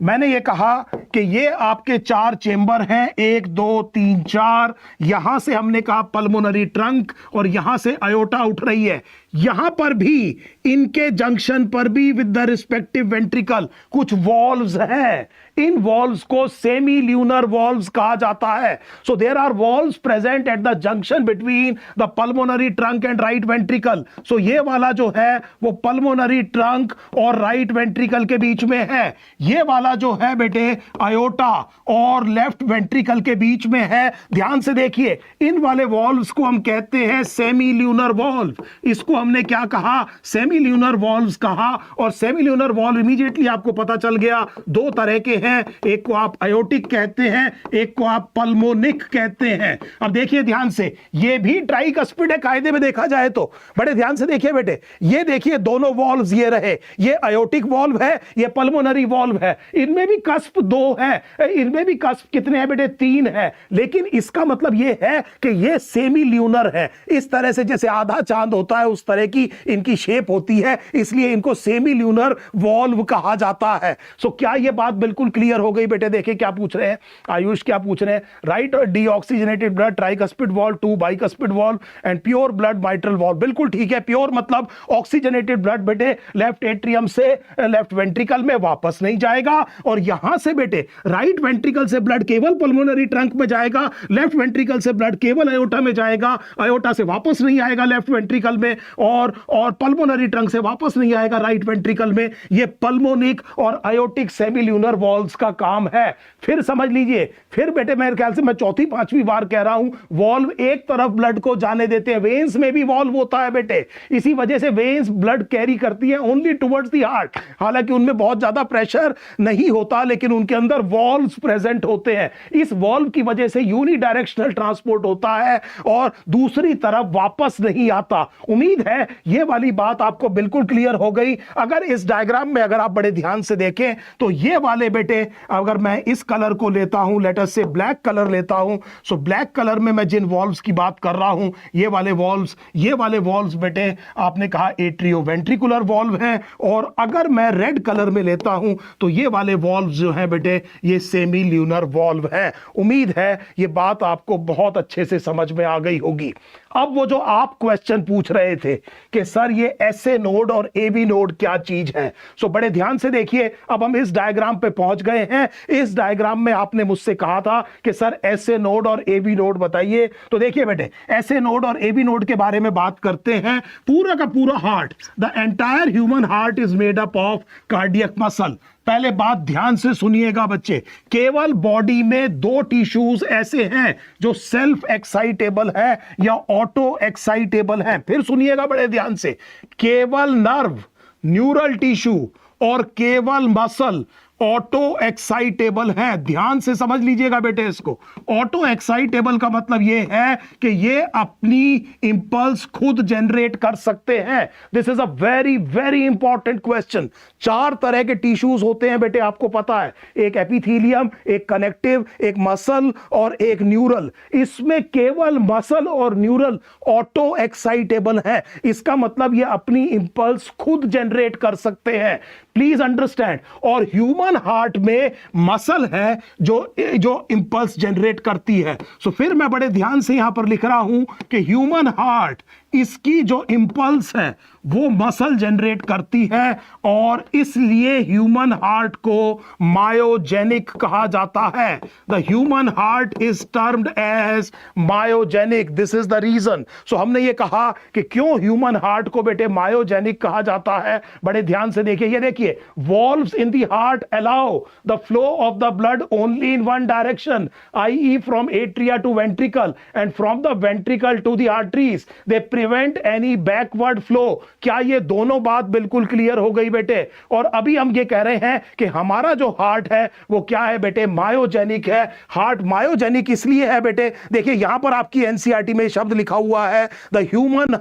मैंने ये कहा कि ये आपके चार चेंबर हैं, 1 2 3 4। यहां से हमने कहा पल्मोनरी ट्रंक और यहां से अयोटा उठ रही है। यहां पर भी इनके जंक्शन पर भी विद द रिस्पेक्टिव वेंट्रिकल कुछ वॉल्व्स हैं। इन वॉल्व्स को सेमी ल्यूनर वॉल्व्स कहा जाता है। So there are valves present at the junction between the pulmonary trunk and right ventricle. So ये वाला जो है वो पल्मोनरी ट्रंक और राइट वेंट्रिकल के बीच में है। ये वाला जो है बेटे अयोटा और लेफ्ट वेंट्रिकल के बीच में है। ध्यान से देखिए, इन वाले वॉल्व्स को हम कहते हैं सेमी ल्यूनर वॉल्व। इसको हमने क्या कहा? सेमी ल्यूनर वॉल्व्स कहा। और सेमी ल्यूनर वॉल्व इमीडिएटली आपको पता चल गया दो तरह के हैं, एक को आप अयोटिक कहते हैं, एक को आप पल्मोनिक कहते हैं। अब देखिए ध्यान से, ये भी ट्राइकस्पिड है कायदे में देखा जाए तो। बड़े ध्यान से देखिए बेटे, ये देखिए दोनों वॉल्व्स ये रहे, ये अयोटिक वॉल्व है, ये पल्मोनरी वॉल्व है। इनमें भी कस्प दो है, इनमें भी कस्प कितने हैं बेटे? 3 है। लेकिन इसका मतलब ये है कि ये सेमी ल्यूनर है। इस तरह से जैसे आधा चांद होता है उस तरह की इनकी शेप होती है, इसलिए इनको सेमी ल्यूनर वॉल्व कहा जाता है। सो क्या ये बात बिल्कुल क्लियर हो गई बेटे? देखिए क्या पूछ रहे हैं आयुष, क्या पूछ रहे हैं? Right deoxygenated blood tricuspid valve, 2 bicuspid valve and pure blood mitral valve. बिल्कुल ठीक है। प्योर मतलब ऑक्सीजनेटेड ब्लड बेटे लेफ्ट एट्रियम से लेफ्ट वेंट्रिकल में वापस नहीं जाएगा, और यहां से बेटे राइट वेंट्रिकल से ब्लड केवल पल्मोनरी ट्रंक में जाएगा, लेफ्ट वेंट्रिकल से ब्लड केवल अयोटा में जाएगा, अयोटा से वापस नहीं आएगा लेफ्ट वेंट्रिकल में, और पल्मोनरी ट्रंक से वापस नहीं आएगा राइट वेंट्रिकल में। ये पल्मोनिक और अयोटिक सेमील्यूनर वॉल्व्स का काम है। फिर समझ लीजिए, फिर बेटे मेरे ख्याल से मैं चौथी पांचवी बार कह रहा हूं, वॉल्व एक तरफ ब्लड को जाने देते हैं। वेन्स में भी वॉल्व होता है बेटे, इसी वजह से वेन्स ब्लड कैरी करती है ओनली टुवर्ड्स द हार्ट। हालांकि उनमें बहुत ज्यादा प्रेशर नहीं होता, लेकिन उनके अंदर वॉल्व्स प्रेजेंट होते हैं। इस वॉल्व की वजह से यूनिडायरेक्शनल ट्रांसपोर्ट होता है और दूसरी तरफ वापस नहीं आता। उम्मीद है ये वाली बात आपको बिल्कुल क्लियर हो गई। अगर इस डायग्राम में अगर आप बड़े ध्यान से देखें तो ये वाले बेटे, अगर मैं इस कलर को लेता हूं, लेट अस से ब्लैक कलर लेता हूं, सो ब्लैक कलर में मैं जिन वॉल्व्स की बात कर रहा हूं, ये वाले वॉल्व्स बेटे आपने कहा एट्रियोवेंट्रिकुलर वॉल्व हैं। और अगर मैं रेड कलर में लेता हूं तो ये वाले वॉल्व्स जो हैं बेटे ये सेमी ल्यूनर वॉल्व हैं। उम्मीद है ये बात आपको बहुत अच्छे से समझ में आ गई होगी। अब वो जो आप क्वेश्चन पूछ रहे थे कि सर ये एसए नोड और एबी नोड क्या चीज है, सो बड़े ध्यान से देखिए। अब हम इस डायग्राम पे पहुंच गए हैं। इस डायग्राम में आपने मुझसे कहा था कि सर एसए नोड और एबी नोड बताइए। तो देखिए बेटे, एसए नोड और एबी नोड के बारे में बात करते हैं। पूरा का पूरा heart, the entire human heart is made up of cardiac muscle. पहले बात ध्यान से सुनिएगा बच्चे, केवल बॉडी में 2 टिश्यूज ऐसे हैं जो सेल्फ एक्साइटेबल है या ऑटो एक्साइटेबल है। फिर सुनिएगा बड़े ध्यान से, केवल नर्व न्यूरल टिश्यू और केवल मसल ऑटो एक्साइटेबल है। ध्यान से समझ लीजिएगा बेटे इसको। ऑटो एक्साइटेबल का मतलब यह है कि ये अपनी इंपल्स खुद जनरेट कर सकते हैं। This is a very very important question. 4 तरह के टिश्यूज होते हैं बेटे, आपको पता है, एक एपिथेलियम, एक कनेक्टिव, एक मसल और एक न्यूरल। इसमें केवल मसल और न्यूरल ऑटो एक्साइटेबल है। इसका मतलब ये अपनी इंपल्स खुद जनरेट कर सकते हैं। Please understand. और ह्यूमन हार्ट में मसल है जो इंपल्स जनरेट करती है। सो फिर मैं बड़े ध्यान से यहां पर लिख रहा हूं कि ह्यूमन हार्ट, इसकी जो इंपल्स है वो मसल जनरेट करती है, और इसलिए ह्यूमन हार्ट को मायोजेनिक कहा जाता है। The human heart is termed as myogenic, this is the reason. So हमने ये कहा कि क्यों ह्यूमन हार्ट को बेटे मायोजेनिक कहा जाता है। बड़े ध्यान से देखिए, ये देखिए, valves in the heart allow the flow of the blood only in one direction, i.e. From atria to ventricle and from the ventricle to the arteries, they prevent any backward flow. क्या ये दोनों बात बिल्कुल clear हो गई बेटे? और अभी हम ये कह रहे हैं कि हमारा जो हार्ट है वो क्या है बेटे? मायोजेनिक है। हार्ट मायोजेनिक इसलिए है बेटे, देखिए यहां पर आपकी एनसीईआरटी में शब्द लिखा हुआ है the human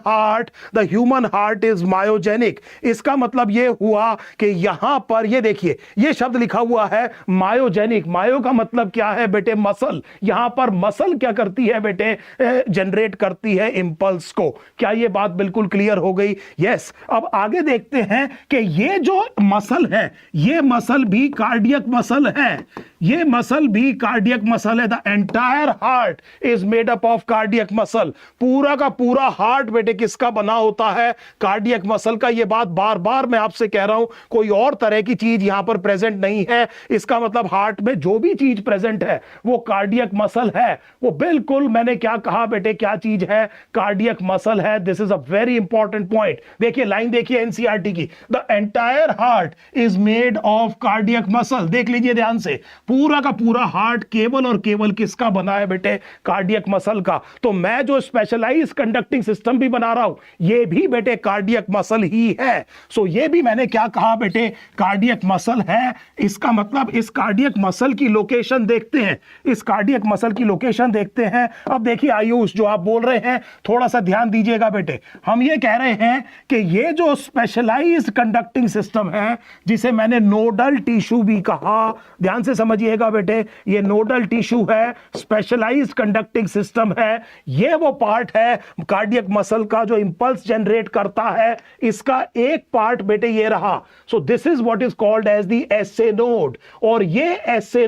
heart is myogenic. इसका मतलब ये हुआ कि यहां पर ये देखिए, ये शब्द लिखा हुआ है मायोजेनिक। मायो का मतलब क्या है बेटे? मसल। यहां पर मसल क्या करती है बेटे? जनरेट करती है इंपल्स को। क्या ये बात बिल्कुल क्लियर हो गई? यस। अब आगे देखते हैं कि ये जो मसल है, ये मसल भी कार्डियक मसल है। ये मसल भी कार्डियक मसल है। The entire heart is made up of cardiac muscle. पूरा का पूरा हार्ट बेटे किसका बना होता है? कार्डियक मसल का। ये बात बार बार मैं आपसे कह रहा हूं, कोई और तरह की चीज यहां पर प्रेजेंट नहीं है। इसका मतलब हार्ट में जो भी चीज प्रेजेंट है वो कार्डियक मसल है। वो बिल्कुल, मैंने क्या कहा बेटे, क्या चीज है? कार्डियक मसल है। This is a very important point. देखिए लाइन देखिए एनसीईआरटी की, the entire heart is made of cardiac muscle. देख लीजिए ध्यान से, पूरा का पूरा हार्ट केवल और केवल किसका बना है बेटे? कार्डियक मसल का। तो मैं जो स्पेशलाइज्ड कंडक्टिंग सिस्टम भी बना रहा हूं, ये भी बेटे कार्डियक मसल ही है। सो ये भी मैंने क्या कहा बेटे? कार्डियक मसल है। इसका मतलब इस कार्डियक मसल की लोकेशन देखते हैं, इस कार्डियक मसल की लोकेशन देखते हैं। अब देखिए आयुष, जो आप बोल रहे हैं थोड़ा सा ध्यान दीजिएगा बेटे। हम ये कह रहे हैं कि ये जो स्पेशलाइज्ड कंडक्टिंग सिस्टम है, जिसे मैंने नोडल टिश्यू भी कहा, ध्यान से समझिएगा बेटे, ये नोडल टिश्यू है, स्पेशलाइज्ड कंडक्टिंग सिस्टम है। ये वो पार्ट है कार्डियक मसल का जो इंपल्स जनरेट करता है। इसका एक पार्ट बेटे ये रहा। So this is what is called as the SA node. और ये एसए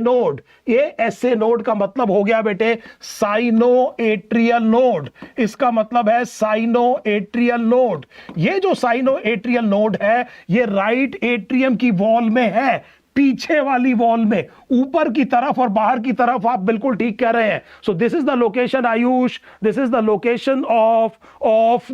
नोड का मतलब हो गया बेटे साइनो एट्रियल नोड। इसका मतलब है साइनो एट्रियल नोड। ये जो साइनो एट्रियल नोड है, ये राइट एट्रियम की वॉल में है, पीछे वाली वॉल में, ऊपर की तरफ और बाहर की तरफ। आप बिल्कुल ठीक कह रहे हैं। सो this is the location Ayush, this is the location of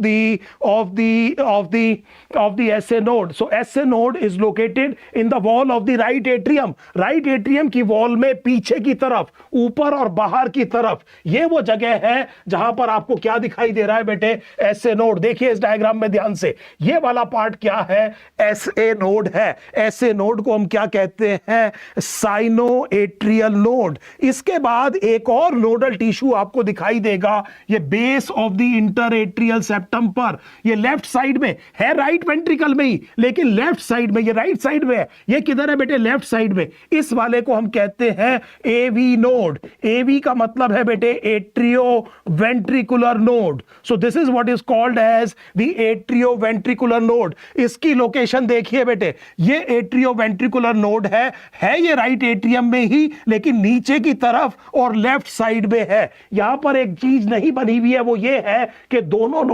the SA node. So S A node is located in the wall of the right atrium. Right atrium की वॉल में पीछे की तरफ, ऊपर और बाहर की तरफ, ये वो जगह है जहां पर आपको क्या दिखाई दे रहा है बेटे? SA node. देखिए इस डायग्राम में ध्यान से, ये वाला पार्ट क्या है? एसए नोड है। एसए नोड को हम क्या कहते हैं? Cyano atrial node. इसके बाद एक और नोडल टिश्यू आपको दिखाई देगा, ये base of the inter atrial septum पर। ये लेफ्ट साइड में है, राइट वेंट्रिकल में ही, लेकिन लेफ्ट साइड में, ये राइट साइड में है। ये किधर है बेटे? लेफ्ट साइड में। इस वाले को हम कहते हैं एवी नोड। एवी का मतलब है बेटे atrio ventricular node. So this is what is called as the atrio ventricular node. इसकी लोकेशन देखिए बेटे, ये एट्रियो वेंट्रिकुलर नोड है ये राइट एट्रियम में ही, लेकिन नीचे की तरफ और लेफ्ट साइड में है। यहां पर एक चीज नहीं बनी हुई है, वो ये है कि दोनों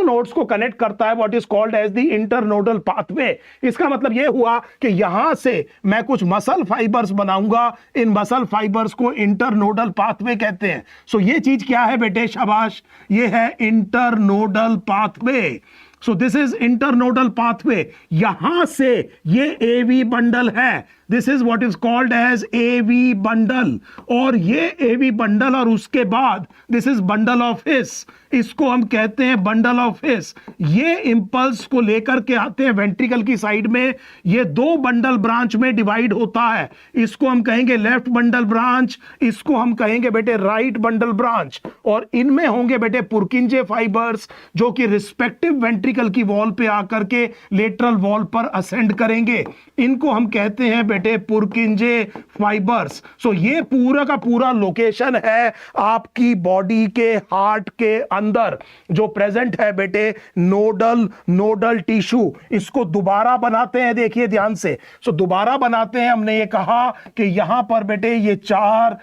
नोड्स को कनेक्ट करता है what is called as the internodal pathway. इसका मतलब यह हुआ कि यहां से मैं कुछ मसल फाइबर्स बनाऊंगा, इन मसल फाइबर्स को इंटरनोडल पाथवे कहते हैं। सो ये चीज क्या है बेटे? शाबाश, ये है internodal pathway. So this is internodal pathway. यहां से ये एवी बंडल है, this is what is called as AV bundle. और ये एवी बंडल, और उसके बाद this is bundle of His, इसको हम कहते हैं बंडल ऑफ हिस। ये इंपल्स को लेकर के आते हैं वेंट्रिकल की साइड में। ये दो बंडल ब्रांच में डिवाइड होता है। इसको हम कहेंगे लेफ्ट बंडल ब्रांच, इसको हम कहेंगे बेटे राइट बंडल ब्रांच। और इनमें होंगे बेटे पुरकिंजे फाइबर्स, जो कि रिस्पेक्टिव वेंट्रिकल की वॉल पे आकर के लेटरल वॉल पर असेंड करेंगे। इनको हम कहते हैं बेटे बेटे पुरकिंजे फाइबर्स। सो ये पूरा का पूरा लोकेशन है आपकी बॉडी के हार्ट के अंदर जो प्रेजेंट है बेटे नोडल टिश्यू। इसको दोबारा बनाते हैं, देखिए ध्यान से। सो दोबारा बनाते हैं, हमने ये कहा कि यहां पर बेटे ये 4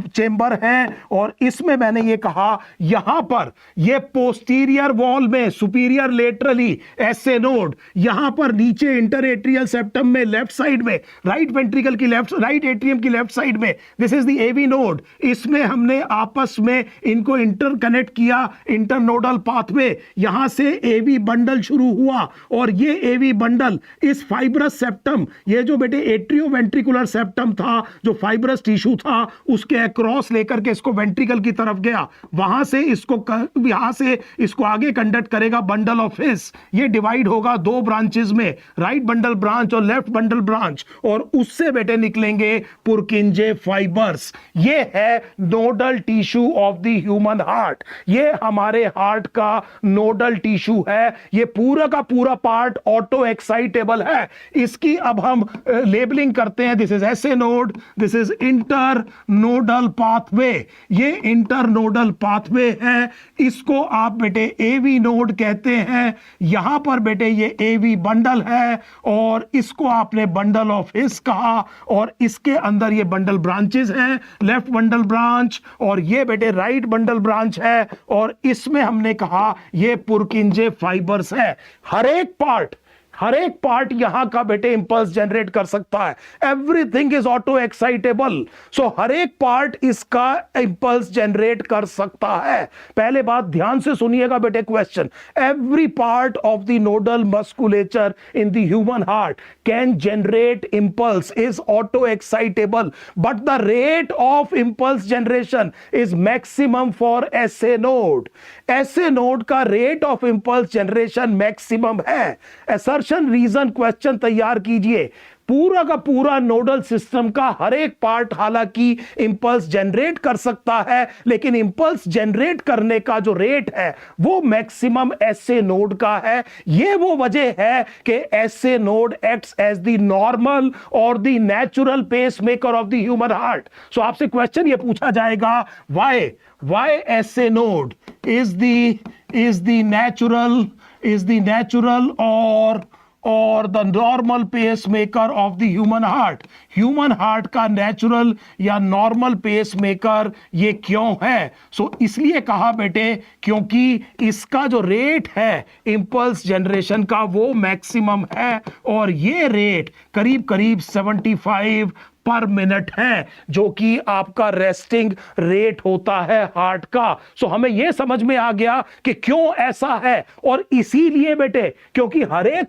चेंबर हैं और इसमें मैंने ये कहा यहां पर ये पोस्टीरियर वॉल में सुपीरियर लेटरली एसए नोड, यहां पर नीचे इंटरएट्रियल सेप्टम में लेफ्ट साइड में राइट वेंट्रिकल की राइट एट्रियम की लेफ्ट साइड में this is the AV node. इसमें हमने आपस में इनको इंटरकनेक्ट किया इंटरनोडल पाथवे, यहां से एवी बंडल शुरू हुआ और ये एवी बंडल इस फाइब्रस सेप्टम, ये जो बेटे एट्रियोवेंट्रिकुलर सेप्टम था जो फाइब्रस टिश्यू था उसके अक्रॉस लेकर के इसको वेंट्रिकल की तरफ गया, वहां से यहां से इसको आगे कंडक्ट करेगा बंडल ऑफ हिस। ये डिवाइड होगा 2 ब्रांचेस में, राइट बंडल ब्रांच और लेफ्ट बंडल ब्रांच, और उससे बेटे निकलेंगे पुरकिंजे फाइबर्स। ये है nodal tissue of the human heart. ये हमारे हार्ट का नोडल टिश्यू है। ये पूरा का पूरा पार्ट ऑटो एक्साइटेबल है। इसकी अब हम लेबलिंग करते हैं। This is SA node, this is inter nodal pathway. ये इंटर नोडल पाथवे है, इसको आप बेटे एवी नोड कहते हैं। यहां पर बेटे ये एवी बंडल है और इसको आपने बंडल ऑफ हिस कहा, और इसके अंदर ये बंडल ब्रांचेस हैं, लेफ्ट बंडल ब्रांच और ये बेटे राइट बंडल ब्रांच है, और इसमें हमने कहा ये पुरकिंजे फाइबर्स है। हर एक पार्ट यहां का बेटे इंपल्स जनरेट कर सकता है। Everything is auto excitable. So हर एक पार्ट इसका इंपल्स जनरेट कर सकता है। पहले बात ध्यान से सुनिएगा बेटे question, every part of the nodal musculature in the human heart can generate impulse, is auto excitable, but the rate of impulse generation is maximum for SA node. SA node का rate of impulse generation maximum है। Reason question तैयार कीजिए। पूरा का पूरा nodal system का हर एक part हालांकि इंपल्स जनरेट कर सकता है, लेकिन इंपल्स जनरेट करने का जो रेट है वो मैक्सिमम एसए नोड का है। ये वो वजह है कि SA node acts as the normal और the natural pacemaker of the human heart. So आपसे क्वेश्चन ये पूछा जाएगा, why SA node is the natural और the normal pacemaker of the human heart. Human heart का natural या normal pacemaker ये क्यों है? सो इसलिए कहा बेटे क्योंकि इसका जो रेट है इंपल्स जनरेशन का वो मैक्सिमम है, और ये रेट करीब करीब 75 पर मिनट है, जो कि आपका रेस्टिंग रेट होता है हार्ट का। सो हमें यह समझ में आ गया कि क्यों ऐसा है, और इसीलिए बेटे क्योंकि हर एक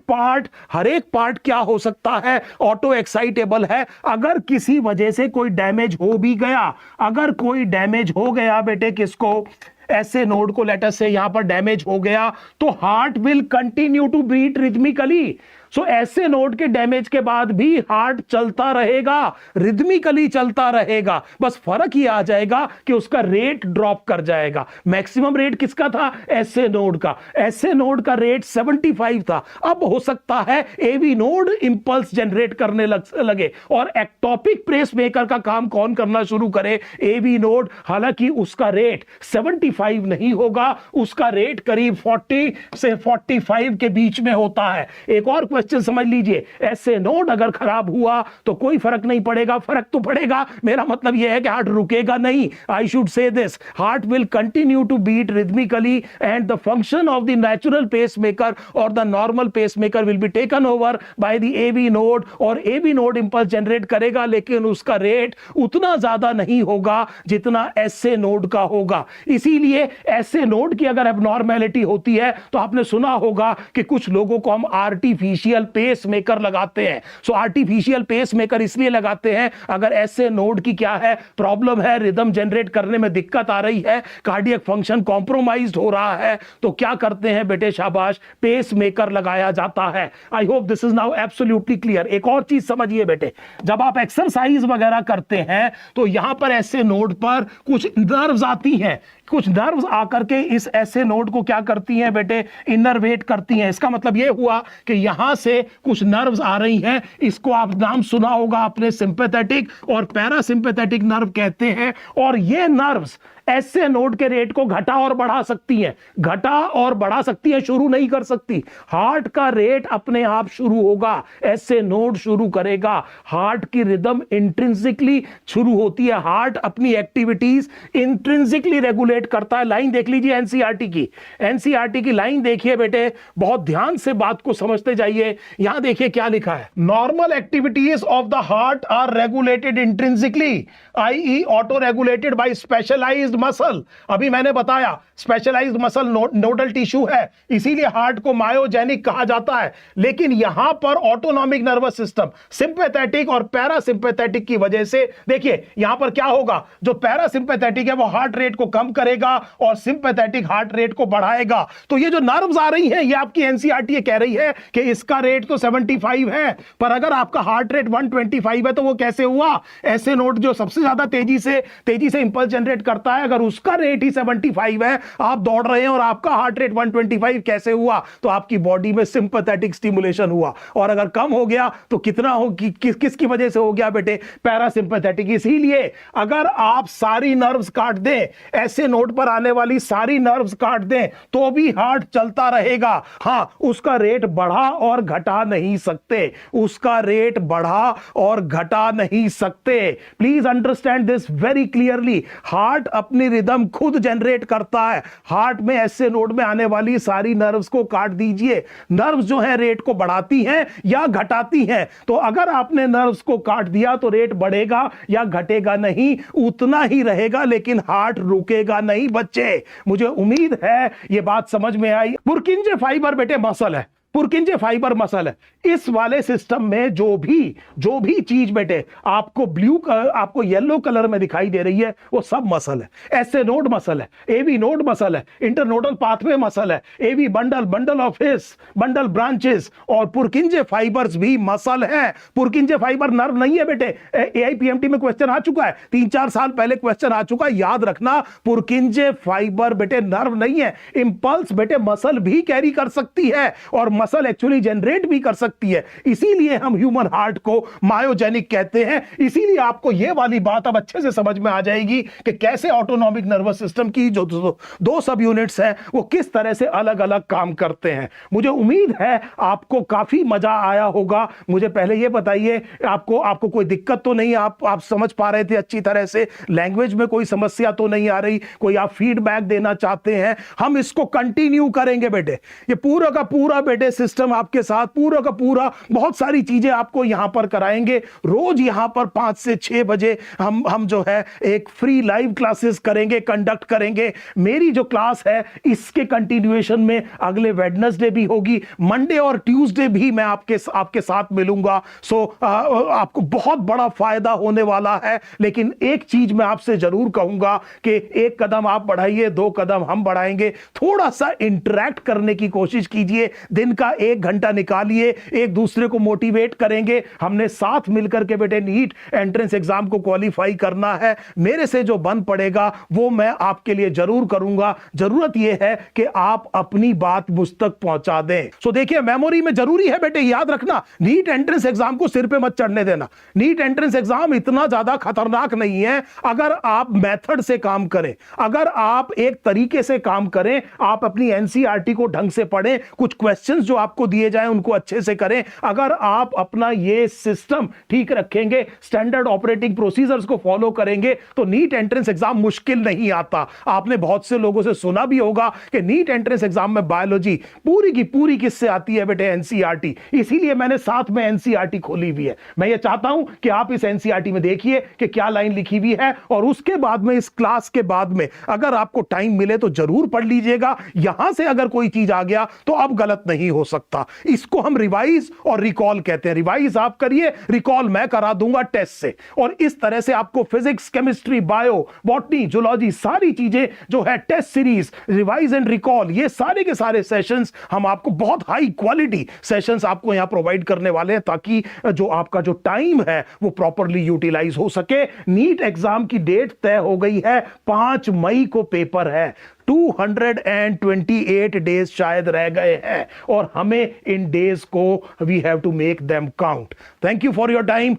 पार्ट क्या हो सकता है, ऑटो एक्साइटेबल है। अगर किसी वजह से कोई डैमेज हो भी गया, अगर कोई डैमेज हो गया बेटे किसको, ऐसे नोड को लेटर से यहां पर डैमेज हो गया, तो heart will continue to beat rhythmically. So ऐसे नोड के डैमेज के बाद भी हार्ट चलता रहेगा, रिदमिकली चलता रहेगा, बस फर्क ही आ जाएगा कि उसका रेट ड्रॉप कर जाएगा। मैक्सिमम रेट किसका था? ऐसे नोड का। ऐसे नोड का रेट 75 था। अब हो सकता है एवी नोड इंपल्स जनरेट करने लगे और एक्टोपिक पेस मेकर का काम कौन करना शुरू करे? AV node. हालांकि उसका रेट 75 नहीं होगा, उसका रेट करीब 40 से 45 के बीच में होता है। एक और क्वेश्चन समझ लीजिए, ऐसे नोड अगर खराब हुआ तो कोई फर्क नहीं पड़ेगा, फर्क तो पड़ेगा, मेरा मतलब यह है कि हार्ट रुकेगा नहीं। I should say this, heart will continue to beat rhythmically and the function of the natural pacemaker और the normal pacemaker will be taken over by the AV node, और एवी नोड इंपल्स जनरेट करेगा, लेकिन उसका rate उतना ज्यादा नहीं होगा जितना ऐसे नोड का होगा। इसीलिए ऐसे नोड की अगर एबनॉर्मेलिटी होती है तो आपने सुना होगा कि कुछ लोगों को हम आर्टिफिशियल पेस मेकर लगाते हैं। सो आर्टिफिशियल पेस मेकर इसलिए लगाते हैं अगर ऐसे नोड की क्या है, प्रॉब्लम है, रिदम जनरेट करने में दिक्कत आ रही है, कार्डियक फंक्शन कॉम्प्रोमाइज्ड हो रहा है, तो क्या करते हैं बेटे, शाबाश, पेस मेकर लगाया जाता है। आई hope this is now absolutely clear. एक और चीज समझिए बेटे, जब आप एक्सरसाइज वगैरह करते हैं तो यहां पर ऐसे नोड पर कुछ नर्व्स आती हैं, कुछ नर्व्स आकर के इस ऐसे नोड को क्या करती हैं बेटे, इनर्वेट करती हैं। इसका मतलब ये हुआ कि यहां से कुछ नर्व्स आ रही हैं, इसको आप नाम सुना होगा आपने, सिंपैथेटिक और पैरासिम्पैथेटिक नर्व कहते हैं। और ये नर्व्स ऐसे नोड के रेट को घटा और बढ़ा सकती हैं, घटा और बढ़ा सकती हैं, शुरू नहीं कर सकती। हार्ट का रेट अपने आप शुरू होगा, ऐसे नोड शुरू करेगा। हार्ट की रिदम इंट्रिंसिकली शुरू होती है, हार्ट अपनी एक्टिविटीज इंट्रिंसिकली रेगुलेट करता है। लाइन देख लीजिए एनसीईआरटी की, एनसीईआरटी की लाइन देखिए बेटे, बहुत ध्यान से बात को समझते जाइए। यहां देखिए क्या लिखा है, normal activities of the heart are regulated intrinsically, i auto regulated by specialised muscle. अभी मैंने बताया स्पेशलाइज्ड मसल नोडल टिश्यू है, इसीलिए हार्ट को मायोजेनिक कहा जाता है। लेकिन यहां पर ऑटोनॉमिक नर्वस सिस्टम सिंपैथेटिक और पैरासिम्पैथेटिक की वजह से देखिए यहां पर क्या होगा, जो पैरासिम्पैथेटिक है वो हार्ट रेट को कम करेगा और सिंपैथेटिक हार्ट रेट को बढ़ाएगा। तो ये जो नर्व्स आ रही हैं, ये आपकी एनसीईआरटी कह रही है कि इसका रेट तो 75 है, पर अगर आपका हार्ट रेट 125 है तो वो कैसे हुआ? ऐसे नोड जो सबसे ज्यादा तेजी से इंपल्स जनरेट करता है, अगर उसका रेट ही 75 है, आप दौड़ रहे हैं और आपका हार्ट रेट 125 कैसे हुआ? तो आपकी बॉडी में सिंपैथेटिक स्टिमुलेशन हुआ। और अगर कम हो गया तो कितना हो, किसकी वजह से हो गया बेटे? पैरासिम्पैथेटिक। इसीलिए अगर आप सारी नर्व्स काट दें, ऐसे नोड पर आने वाली सारी नर्व्स काट दें, तो भी हार्ट चलता रहेगा। हां, उसका रेट बढ़ा और घटा नहीं सकते, उसका रेट बढ़ा और घटा नहीं सकते। Please understand this very clearly. Heart अपनी रिदम खुद जनरेट करता है। हार्ट में ऐसे नोड में आने वाली सारी नर्व्स को काट दीजिए। नर्व्स जो है रेट को बढ़ाती हैं या घटाती हैं। तो अगर आपने नर्व्स को काट दिया तो रेट बढ़ेगा या घटेगा नहीं, उतना ही रहेगा, लेकिन हार्ट रुकेगा नहीं बच्चे। मुझे उम्मीद है ये बात समझ में आई। पुरकिंजे फाइबर बेटे मसल है, पुरकिंजे फाइबर मसल है। इस वाले सिस्टम में जो भी चीज बेटे आपको येलो कलर में दिखाई दे रही है, वो सब मसल है। ऐसे नोड मसल है, एवी नोड मसल है, इंटरनोडल पाथवे मसल है, AV bundle of His, bundle branches, और पुरकिंजे फाइबर्स भी मसल है। पुरकिंजे फाइबर नर्व नहीं है बेटे। एआईपीएमटी में क्वेश्चन आ चुका है, 3-4 साल पहले क्वेश्चन आ चुका है, याद रखना। पुरकिंजे फाइबर बेटे नर्व नहीं है। इंपल्स बेटे मसल भी कैरी कर सकती है और मसल एक्चुअली जनरेट भी कर सकती है। इसीलिए हम ह्यूमन हार्ट को मायोजेनिक कहते हैं। इसीलिए आपको यह वाली बात अब अच्छे से समझ में आ जाएगी कि कैसे ऑटोनॉमिक नर्वस सिस्टम की जो दो सब यूनिट्स हैं वो किस तरह से अलग अलग काम करते हैं। मुझे उम्मीद है आपको काफी मजा आया होगा। मुझे पहले यह बताइए, आपको कोई दिक्कत तो नहीं? आप समझ पा रहे थे अच्छी तरह से? लैंग्वेज में कोई समस्या तो नहीं आ रही? कोई आप फीडबैक देना चाहते हैं? हम इसको कंटिन्यू करेंगे बेटे। ये पूरा का पूरा बेटे सिस्टम आपके साथ, पूरा का पूरा बहुत सारी चीजें आपको यहां पर कराएंगे। रोज यहां पर 5 से 6 बजे हम जो है एक फ्री लाइव क्लासेस करेंगे, कंडक्ट करेंगे। मेरी जो क्लास है इसके कंटिन्यूएशन में अगले वेडनेसडे भी होगी, मंडे और ट्यूसडे भी मैं आपके साथ मिलूंगा। सो आपको बहुत बड़ा फायदा होने वाला है। लेकिन एक चीज मैं आपसे जरूर कहूंगा कि एक कदम आप बढ़ाइए, 2 कदम हम बढ़ाएंगे। थोड़ा सा इंटरैक्ट करने की कोशिश कीजिए, दिन का 1 घंटा निकालिए, एक दूसरे को मोटिवेट करेंगे। हमने साथ मिलकर के बेटे नीट एंट्रेंस एग्जाम को क्वालिफाई करना है। मेरे से जो बन पड़ेगा वो मैं आपके लिए जरूर करूंगा। जरूरत यह है कि आप अपनी बात मुझ तक पहुंचा दें। सो देखिए, मेमोरी में जरूरी है बेटे, याद रखना, नीट एंट्रेंस एग्जाम को सिर पे मत चढ़ने देना। नीट एंट्रेंस एग्जाम इतना ज्यादा खतरनाक नहीं है अगर आप मेथड से काम करें, अगर आप एक तरीके से काम करें, आप अपनी एनसीईआरटी को ढंग से पढ़ें, कुछ क्वेश्चंस जो आपको दिए जाए उनको अच्छे से करें। अगर आप अपना ये सिस्टम ठीक रखेंगे, स्टैंडर्ड ऑपरेटिंग प्रोसीजर्स को फॉलो करेंगे, तो नीट एंट्रेंस एग्जाम मुश्किल नहीं आता। आपने बहुत से लोगों से सुना भी होगा कि नीट एंट्रेंस एग्जाम में बायोलॉजी पूरी की पूरी किससे आती है बेटे? एनसीईआरटी। इसीलिए मैंने साथ में एनसीईआरटी खोली हुई है। मैं ये चाहता हूं कि आप इस एनसीईआरटी में देखिए कि क्या लाइन लिखी हुई है, और उसके बाद में, इस क्लास के बाद में, अगर आपको टाइम मिले तो जरूर पढ़ लीजिएगा। यहां से अगर कोई चीज आ गया तो अब गलत नहीं हो सकता। इसको हम रिवाइज रिवाइज और रिकॉल कहते हैं। रिवाइज आप करिए, रिकॉल मैं करा दूंगा टेस्ट से। और इस तरह से आपको physics, chemistry, bio, botany, zoology सारी चीजें जो है test series, revise and recall, ये सारे के सारे सेशंस हम आपको बहुत हाई क्वालिटी सेशंस आपको यहां प्रोवाइड करने वाले हैं, ताकि जो आपका जो टाइम है वो प्रॉपरली यूटिलाइज हो सके। नीट एग्जाम की डेट तय हो गई है, 5 मई को पेपर है। 228 डेज शायद रह गए हैं और हमें इन डेज को we have to make them count. Thank you for your time.